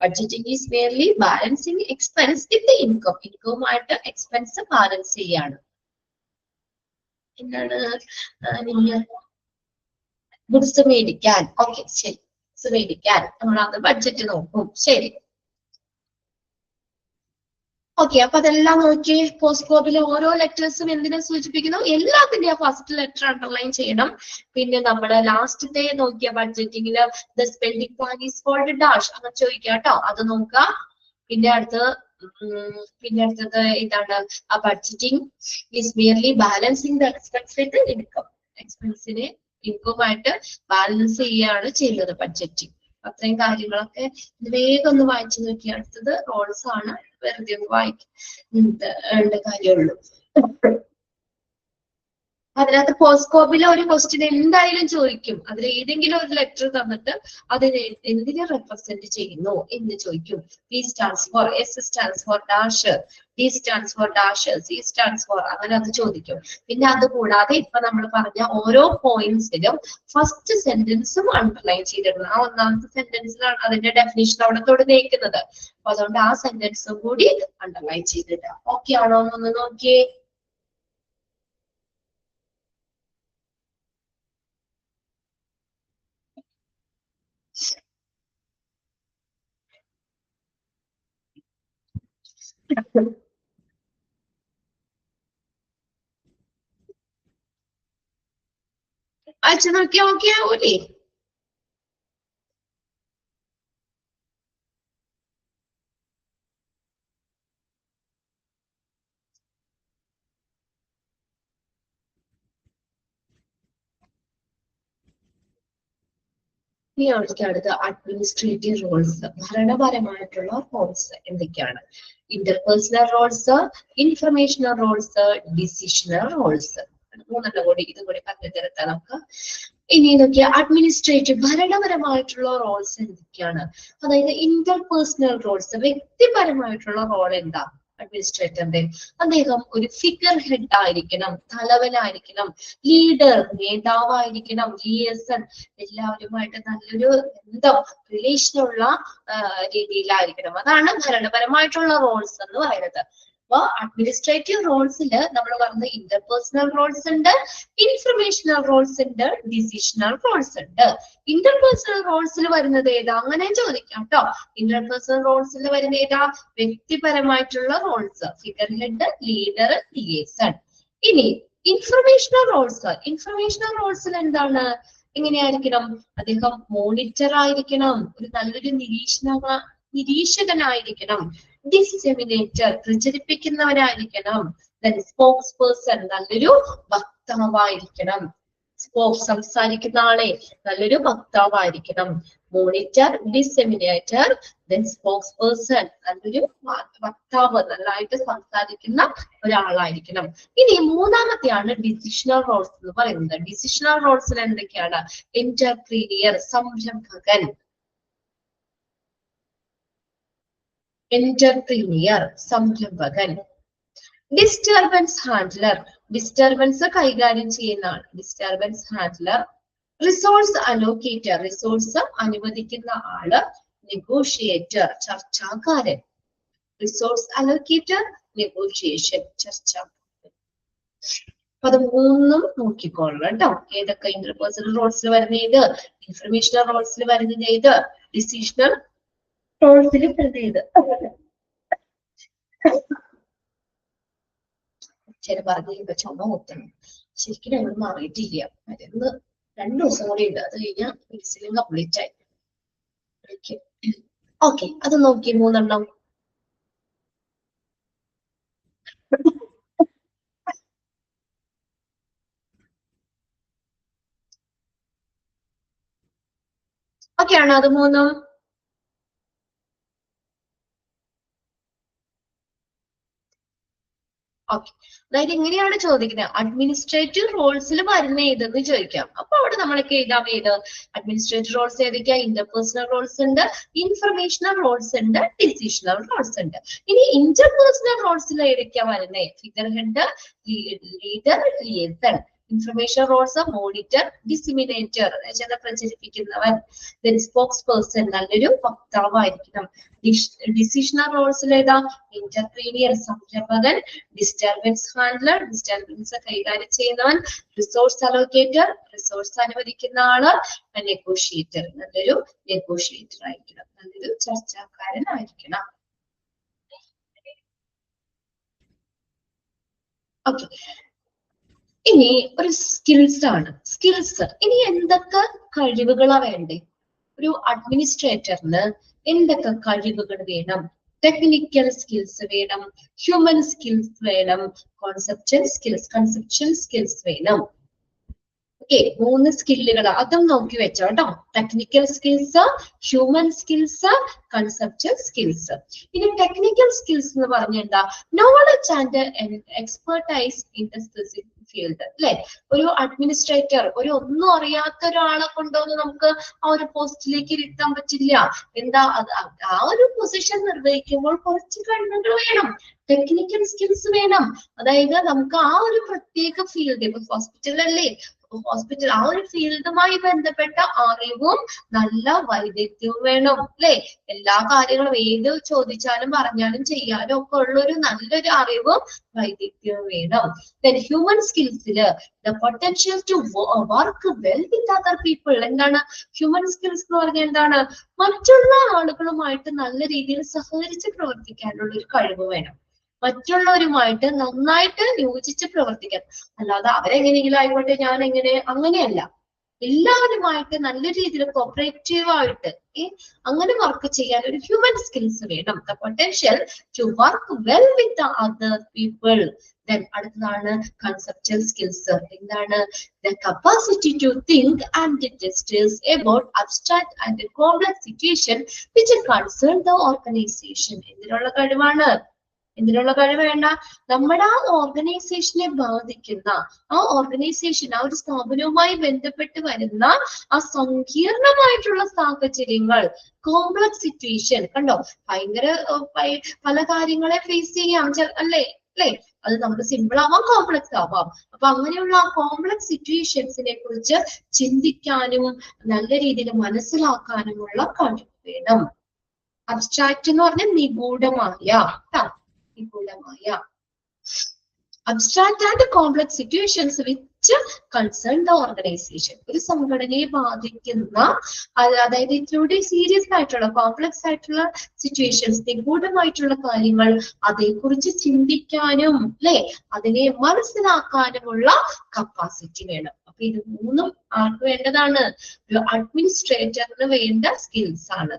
Budgeting is merely balancing expense with income. ഇൻകവുമായിട്ട് എക്സ്പെൻസ് ബാലൻസ് ചെയ്യാണ്. എന്താണ് ഗുഡ്സ് മേടിക്കാൻ, ഓക്കെ ശരി, ഗുഡ്സ് മേടിക്കാൻ നമ്മൾ അത് ബഡ്ജറ്റ് നോക്കും. ശരി, ഓക്കെ. അപ്പൊ അതെല്ലാം നോക്കി പോസ്റ്റ്കോപ്പിലെ ഓരോ ലെറ്റേഴ്സും എന്തിനെ സൂചിപ്പിക്കുന്നു? എല്ലാത്തിന്റെ ഫസ്റ്റ് ലെറ്റർ അണ്ടർലൈൻ ചെയ്യണം. പിന്നെ നമ്മുടെ ലാസ്റ്റത്തെ നോക്കിയ ബഡ്ജറ്റിംഗില് the spending plan is called dash, അങ്ങനെ ചോദിക്കുക കേട്ടോ, അത് നോക്കുക. പിന്നെ അടുത്തത് ഇതാണ്, ആ budgeting is merely balancing the expense with income. എക്സ്പെൻസിനെ ഇൻകവുമായിട്ട് ബാലൻസ് ചെയ്യുകയാണ് ചെയ്യുന്നത് ബഡ്ജറ്റിംഗ്. അത്രയും കാര്യങ്ങളൊക്കെ വേഗം ഒന്ന് വായിച്ചു നോക്കി. അടുത്തത് റോൾസ് ആണ്, വെറുതെ ഒന്ന് വായിക്കേണ്ട കാര്യമുള്ളൂ. അതിനകത്ത് പോസ്റ്റ്കോപ്പിലെ ഒരു ക്വസ്റ്റ്യൻ എന്തായാലും ചോദിക്കും. അതിൽ ഏതെങ്കിലും ഒരു ലെറ്റർ തന്നിട്ട് അതിനെ എന്തിനെ റെപ്രസെന്റ് ചെയ്യുന്നു എന്ന് ചോദിക്കും. P stands for, S stands for dash, D stands for dash, C stands for, അങ്ങനെ അത് ചോദിക്കും. പിന്നെ അത് കൂടാതെ ഇപ്പൊ നമ്മൾ പറഞ്ഞ ഓരോ പോയിന്റ്സിലും ഫസ്റ്റ് സെന്റൻസും അണ്ടർലൈൻ ചെയ്തിട്ടുണ്ട്. ആ ഒന്നാമത്തെ സെന്റൻസിലാണ് അതിന്റെ ഡെഫിനിഷൻ അവിടെ തൊടുന്നേക്കുന്നത്. അപ്പൊ അതുകൊണ്ട് ആ സെന്റൻസും കൂടി അണ്ടർലൈൻ ചെയ്തിട്ട് ഓക്കെ ആണോ എന്നൊന്ന് നോക്കിയേ. അയച്ചു നോക്കിയാ ഓക്കെ ആവൂലേ? ഇനി അടുത്ത അഡ്മിനിസ്ട്രേറ്റീവ് റോൾസ്, ഭരണപരമായിട്ടുള്ള റോൾസ് എന്തൊക്കെയാണ്? Interpersonal roles, informational roles, decisional roles. മൂന്നെണ്ണം കൂടി ഇതും കൂടി കണ്ടെത്തിയെടുത്താൽ നമുക്ക്. ഇനി ഇതൊക്കെ അഡ്മിനിസ്ട്രേറ്റീവ് ഭരണപരമായിട്ടുള്ള റോൾസ് എന്തൊക്കെയാണ്? അതായത് ഇന്റർപേഴ്സണൽ റോൾസ്, വ്യക്തിപരമായിട്ടുള്ള റോൾ എന്താ അഡ്മിനിസ്ട്രേറ്ററിന്റെ? അദ്ദേഹം ഒരു ഫിഗർ ഹെഡ് ആയിരിക്കണം, തലവനായിരിക്കണം, ലീഡർ നേതാവായിരിക്കണം, ലിയേസൺ എല്ലാവരുമായിട്ട് നല്ലൊരു ബന്ധം റിലേഷനുള്ള രീതിയിലായിരിക്കണം. അതാണ് ഭരണപരമായിട്ടുള്ള റോൾസ് എന്ന് പറയുന്നത്. അപ്പൊ അഡ്മിനിസ്ട്രേറ്റീവ് റോൾസിൽ നമ്മൾ പറഞ്ഞ ഇന്റർപേഴ്സണൽ റോൾസ് ഉണ്ട്, ഇൻഫർമേഷണൽ റോൾസ് ഉണ്ട്, ഡിസിഷണൽ റോൾസ് ഉണ്ട്. ഇന്റർപേഴ്സണൽ റോൾസിൽ വരുന്നത് ഏതാ? അങ്ങനെ ചോദിക്കാം കേട്ടോ. ഇന്റർപേഴ്സണൽ റോൾസിൽ വരുന്ന ഏതാ? വ്യക്തിപരമായിട്ടുള്ള റോൾസ്, ഫിഗർ ഹെഡ്, ലീഡർ, ലിയേസൺ. ഇനി ഇൻഫർമേഷണൽ റോൾസ്, ഇൻഫർമേഷണൽ റോൾസിൽ എന്താണ്? എങ്ങനെയായിരിക്കണം? അദ്ദേഹം മോണിറ്റർ ആയിരിക്കണം, ഒരു നല്ലൊരു നിരീക്ഷകനായിരിക്കണം. ഡിസെമിനേറ്റർ പ്രചരിപ്പിക്കുന്നവനായിരിക്കണം. then സ്പോക്സ് പേഴ്സൺ നല്ലൊരു വക്താവായിരിക്കണം. സംസാരിക്കുന്ന ആളെ നല്ലൊരു വക്താവായിരിക്കണം. മോണിറ്റർ, ഡിസെമിനേറ്റർ, then സ്പോക്സ് പേഴ്സൺ നല്ലൊരു വക്താവ്, നല്ലതായിട്ട് സംസാരിക്കുന്ന ഒരാളായിരിക്കണം. ഇനി മൂന്നാമത്തെയാണ് ഡിസിഷണൽ റോൾസ് എന്ന് പറയുന്നത്. ഡിസിഷണൽ റോൾസിൽ എന്തൊക്കെയാണ്? എന്റർപ്രീനിയർ സംരംഭകൻ, എന്റർപ്രീനിയർ സംരംഭകൻ. ഡിസ്റ്റർബൻസ് ഹാൻഡ്ലർ ഡിസ്റ്റർബൻസ് കൈകാര്യം ചെയ്യുന്ന ആൾ, disturbance handler. Resource allocator resource അനുവദിക്കുന്ന ആള്. നെഗോഷിയേറ്റർ ചർച്ചാകാരൻ. റിസോഴ്സ് അലോക്കേറ്റർ, നെഗോഷിയേഷൻ, ചർച്ചാകാരൻ. അപ്പൊ അത് മൂന്നും നോക്കിക്കോളണം കേട്ടോ. ഏതൊക്കെ ഇന്റർപേഴ്സണൽ റോൾസിൽ വരുന്ന ഏത്, ഇൻഫർമേഷണൽ റോൾസിൽ വരുന്നത് ഏത്, ഡിസിഷണൽ റോൾസിൽ വരുന്ന ഏത്. ചില പറഞ്ഞ ചുമ കുത്തണം. ശരിക്കും ഞങ്ങൾ മാറിയിട്ടില്ല. മരുന്ന് 2 ദിവസം കൂടി ഉണ്ട്. അത് കഴിഞ്ഞാൽ മെഡിസിനും കംപ്ലീറ്റ് ആയി. ഓക്കെ, അത് നോക്കി 3 എണ്ണം. ഓക്കെ ആണോ അത് 3? ഓക്കെ, അതായത് ഇങ്ങനെയാണ് ചോദിക്കുന്നത്. അഡ്മിനിസ്ട്രേറ്റീവ് റോൾസിൽ വരുന്ന ഏതെന്ന് ചോദിക്കാം. അപ്പൊ അവിടെ നമ്മളൊക്കെ എഴുതാം ഏത്, അഡ്മിനിസ്ട്രേറ്റീവ് റോൾസ് ഏതൊക്കെയാ? ഇന്റർപേഴ്സണൽ റോൾസ് ഉണ്ട്, ഇൻഫർമേഷണൽ റോൾസ് ഉണ്ട്, ഡിസിഷണൽ റോൾസ് ഉണ്ട്. ഇനി ഇന്റർപേഴ്സണൽ റോൾസിൽ ഏതൊക്കെയാ വരുന്നത്? Figure head, leader, liaison. Information roles monitor, disseminator പ്രചരിപ്പിക്കുന്നവൻ, സ്പോക്സ് പേഴ്സൺ നല്ലൊരു വക്താവായിരിക്കണം. ഡിസിഷണൽ റോൾസിൽ ഏതാ? എന്റർപ്രീനിയർ സംരംഭകൻ, ഡിസ്റ്റർബൻസ് ഹാൻഡ്ലർ ഡിസ്റ്റർബൻസ് കൈകാര്യം ചെയ്യുന്നവൻ, റിസോഴ്സ് അലോക്കേറ്റർ റിസോഴ്സ് അനുവദിക്കുന്ന ആള്, നെഗോഷിയേറ്റർ നല്ലൊരു നെഗോഷിയേറ്റർ ആയിരിക്കണം, നല്ലൊരു ചർച്ചാക്കാരനായിരിക്കണം. ഓക്കെ, ഇനി ഒരു സ്കിൽസ് ആണ്. സ്കിൽസ് ഇനി എന്തൊക്കെ കഴിവുകളാ വേണ്ടേ? ഒരു അഡ്മിനിസ്ട്രേറ്ററിന് എന്തൊക്കെ കഴിവുകൾ വേണം? ടെക്നിക്കൽ സ്കിൽസ് വേണം, ഹ്യൂമൻ സ്കിൽസ് വേണം, കൺസെപ്ച്വൽ സ്കിൽസ് വേണം. ഓക്കെ, 3 സ്കില്ലുകൾ അതും നോക്കി വെച്ചോ കേട്ടോ. Technical skills, human skills, conceptual skills. ഇനി ടെക്നിക്കൽ സ്കിൽസ് എന്ന് പറഞ്ഞാൽ എന്താ? Knowledge and expertise in the specific field അല്ലെ. ഒരു അഡ്മിനിസ്ട്രേറ്റർ, ഒരു ഒന്നും അറിയാത്ത ഒരാളെ കൊണ്ടുവന്ന് നമുക്ക് ആ ഒരു പോസ്റ്റിലേക്ക് ഇരുത്താൻ പറ്റില്ല. എന്താ ആ ഒരു പൊസിഷൻ നിർവഹിക്കുമ്പോൾ കുറച്ച് കഴിവുകൾ വേണം, ടെക്നിക്കൽ സ്കിൽസ് വേണം. അതായത് നമുക്ക് ആ ഒരു പ്രത്യേക ഫീൽഡ്, ഇപ്പൊ ഹോസ്പിറ്റലല്ലേ, ഹോസ്പിറ്റൽ ആ ഒരു ഫീൽഡുമായി ബന്ധപ്പെട്ട അറിവും നല്ല വൈദഗ്ധ്യവും വേണം അല്ലെ. എല്ലാ കാര്യങ്ങളും ഏത് ചോദിച്ചാലും പറഞ്ഞാലും ചെയ്യാനും ഒക്കെ ഉള്ളൊരു നല്ലൊരു അറിവും വൈദഗ്ധ്യവും വേണം. then ഹ്യൂമൻ സ്കിൽസില് the potential to work well with other people. എന്താണ് ഹ്യൂമൻ സ്കിൽസ് എന്ന് പറഞ്ഞാൽ? എന്താണ്? മറ്റുള്ള ആളുകളുമായിട്ട് നല്ല രീതിയിൽ സഹകരിച്ച് പ്രവർത്തിക്കാനുള്ള ഒരു കഴിവ് വേണം. മറ്റുള്ളവരുമായിട്ട് നന്നായിട്ട് യോജിച്ച് പ്രവർത്തിക്കാൻ. അല്ലാതെ അവരെങ്ങനെയെങ്കിലും ആയിക്കോട്ടെ ഞാൻ എങ്ങനെ, അങ്ങനെയല്ല. എല്ലാവരുമായിട്ട് നല്ല രീതിയിൽ കോപ്പറേറ്റീവ് ആയിട്ട് അങ്ങനെ വർക്ക് ചെയ്യാൻ ഒരു ഹ്യൂമൻ സ്കിൽസ് വേണം. The potential to work well with the other people. then അടുത്തതാണ് കൺസെപ്ച്വൽ സ്കിൽസ്. എന്താണ്? the capacity to think and discuss about abstract and complex situation which concern the organization. എന്തിനുള്ള കഴിവാണ്? എന്തിനുള്ള കഴിവ് വേണ്ട? നമ്മുടെ ആ ഓർഗനൈസേഷനെ ബാധിക്കുന്ന, ആ ഓർഗനൈസേഷൻ ആ ഒരു സ്ഥാപനവുമായി ബന്ധപ്പെട്ട് വരുന്ന ആ സങ്കീർണമായിട്ടുള്ള സാഹചര്യങ്ങൾ, കോംപ്ലക്സ് സിറ്റുവേഷൻ. കണ്ടോ, ഭയങ്കര പല കാര്യങ്ങളെ ഫേസ് ചെയ്യാം അല്ലേ അല്ലേ. അത് നമുക്ക് സിമ്പിൾ ആവാം, കോംപ്ലക്സ് ആവാം. അപ്പൊ അങ്ങനെയുള്ള ആ കോംപ്ലക്സ് സിറ്റുവേഷൻസിനെ കുറിച്ച് ചിന്തിക്കാനും നല്ല രീതിയിൽ മനസ്സിലാക്കാനുമുള്ള കഴിവ് വേണം. അബ്സ്ട്രാക്ട് എന്ന് പറഞ്ഞാൽ നിഗൂഢമായ abstract and complex situations which concern the organization. ഒരു സംഘടനയെ ബാധിക്കുന്ന, അതായത് ഇതിലൂടെ സീരിയസ് ആയിട്ടുള്ള കോംപ്ലക്സ് ആയിട്ടുള്ള സിറ്റുവേഷൻസ്, നിഗൂഢമായിട്ടുള്ള കാര്യങ്ങൾ അതേക്കുറിച്ച് ചിന്തിക്കാനും അല്ലെ അതിനെ മനസ്സിലാക്കാനുമുള്ള കപ്പാസിറ്റി വേണം. അപ്പൊ ഇത് 3ഉം ആർക്ക് വേണ്ടതാണ്? ഒരു അഡ്മിനിസ്ട്രേറ്ററിന് വേണ്ട സ്കിൽസ് ആണ്.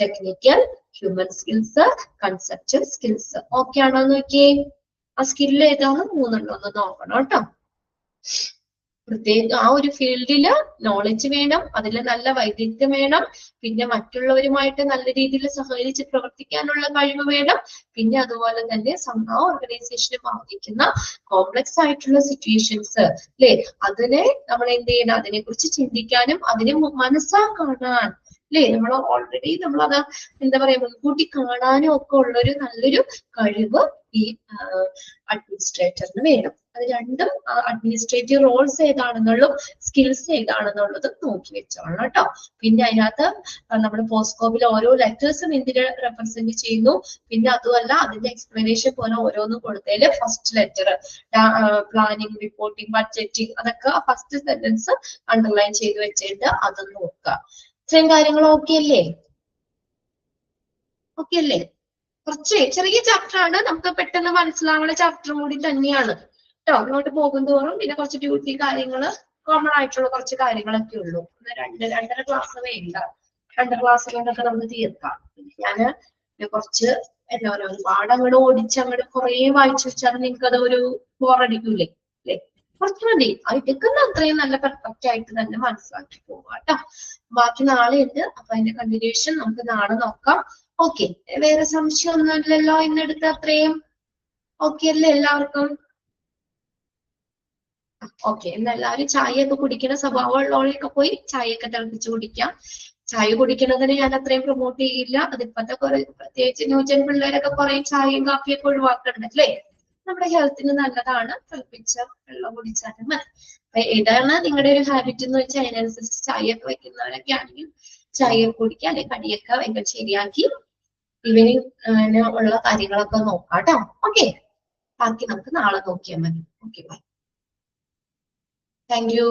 Technical, human skills, conceptual skills. Okay ആണോ നോക്കിയേ? ആ സ്കില്ല് ഏതാണ്? 3 ഒന്ന് നോക്കണം കേട്ടോ. പ്രത്യേക ആ ഒരു ഫീൽഡില് നോളജ് വേണം, അതിൽ നല്ല വൈദഗ്ധ്യം വേണം, പിന്നെ മറ്റുള്ളവരുമായിട്ട് നല്ല രീതിയിൽ സഹകരിച്ച് പ്രവർത്തിക്കാനുള്ള കഴിവ് വേണം, പിന്നെ അതുപോലെ തന്നെ ആ ഓർഗനൈസേഷനെ ബാധിക്കുന്ന കോംപ്ലക്സ് ആയിട്ടുള്ള സിറ്റുവേഷൻസ് അല്ലെ, അതിനെ നമ്മൾ എന്ത് ചെയ്യണം, അതിനെ കുറിച്ച് ചിന്തിക്കാനും അതിനെ മനസ്സിലാക്കാൻ അല്ലെ, നമ്മൾ ഓൾറെഡി നമ്മളത് എന്താ പറയാ മുൻകൂട്ടി കാണാനും ഒക്കെ ഉള്ളൊരു നല്ലൊരു കഴിവ് ഈ അഡ്മിനിസ്ട്രേറ്ററിന് വേണം. അത് രണ്ടും അഡ്മിനിസ്ട്രേറ്റീവ് റോൾസ് ഏതാണെന്നുള്ളതും സ്കിൽസ് ഏതാണെന്നുള്ളതും നോക്കി വെച്ചോളാം കേട്ടോ. പിന്നെ അതിനകത്ത് നമ്മുടെ പോസ്കോപ്പിൽ ഓരോ ലെറ്റേഴ്സും എന്തിനെ റെപ്രസെന്റ് ചെയ്യുന്നു, പിന്നെ അതുമല്ല അതിന്റെ എക്സ്പ്ലനേഷൻ പോലെ ഓരോന്നും കൊടുത്തതിൽ first letter planning, reporting, budgeting, അതൊക്കെ ഫസ്റ്റ് സെന്റൻസ് അണ്ടർലൈൻ ചെയ്ത് വെച്ചിട്ട് അത് നോക്കുക. ഇത്രയും കാര്യങ്ങൾ ഓക്കെ അല്ലേ? ഓക്കെ അല്ലേ? കുറച്ച് ചെറിയ ചാപ്റ്റർ ആണ്, നമുക്ക് പെട്ടെന്ന് മനസ്സിലാവുന്ന ചാപ്റ്റർ കൂടി തന്നെയാണ് കേട്ടോ. അങ്ങോട്ട് പോകുന്തോറും പിന്നെ കുറച്ച് ഡ്യൂട്ടി കാര്യങ്ങള്, കോമൺ ആയിട്ടുള്ള കുറച്ച് കാര്യങ്ങളൊക്കെ ഉള്ളൂ. 2.5 ക്ലാസ് വേണ്ട, 2 ക്ലാസ് കൊണ്ടൊക്കെ നമുക്ക് തീർക്കാം. ഞാന് കുറച്ച് എന്താ പറയുക, ഒരുപാട് അങ്ങോട്ട് ഓടിച്ചങ്ങോട്ട് കുറെ വായിച്ചു വെച്ചാൽ നിങ്ങൾക്ക് അത് ഒരു ബോറടിക്കൂലേ അല്ലെ? കുറച്ച് മതി, എടുക്കുന്ന അത്രയും നല്ല പെർഫെക്റ്റ് ആയിട്ട് തന്നെ മനസ്സിലാക്കി പോവാ കേട്ടോ. ബാക്കി നാളെ ഉണ്ട്, അപ്പൊ അതിന്റെ കണ്ടിന്യൂഷൻ നമുക്ക് നാളെ നോക്കാം. ഓക്കെ, വേറെ സംശയമൊന്നും ഇല്ലല്ലോ? ഇന്നെടുത്ത അത്രയും ഓക്കെ അല്ലേ എല്ലാവർക്കും? ഓക്കെ, ഇന്ന് എല്ലാവരും ചായയൊക്കെ കുടിക്കുന്ന സ്വഭാവമുള്ളവരൊക്കെ പോയി ചായയൊക്കെ തിളപ്പിച്ച് കുടിക്കാം. ചായ കുടിക്കുന്നതിന് ഞാൻ അത്രയും പ്രൊമോട്ട് ചെയ്യില്ല, അതിപ്പോഴത്തെ കുറെ പ്രത്യേകിച്ച് ന്യൂജൻ പിള്ളേരൊക്കെ കുറെ ചായയും കാപ്പിയൊക്കെ ഒഴിവാക്കുന്നുണ്ട് അല്ലേ. നമ്മുടെ ഹെൽത്തിന് നല്ലതാണ്, തിളപ്പിച്ച വെള്ളം കുടിച്ചാലും മതി. അപ്പൊ ഏതാണ് നിങ്ങളുടെ ഒരു ഹാബിറ്റ് എന്ന് വെച്ചാൽ അതിനനുസരിച്ച് ചായയൊക്കെ വെക്കുന്നവരൊക്കെ ആണെങ്കിൽ ചായയൊക്കെ കുടിക്കുക, അല്ലെങ്കിൽ കടിയൊക്കെ ഭയങ്കര ശരിയാക്കി ഈവനിങ് ഉള്ള കാര്യങ്ങളൊക്കെ നോക്കാം കേട്ടോ. ഓക്കെ, ബാക്കി നമുക്ക് നാളെ നോക്കിയാൽ മതി. Okay, bye. Thank U.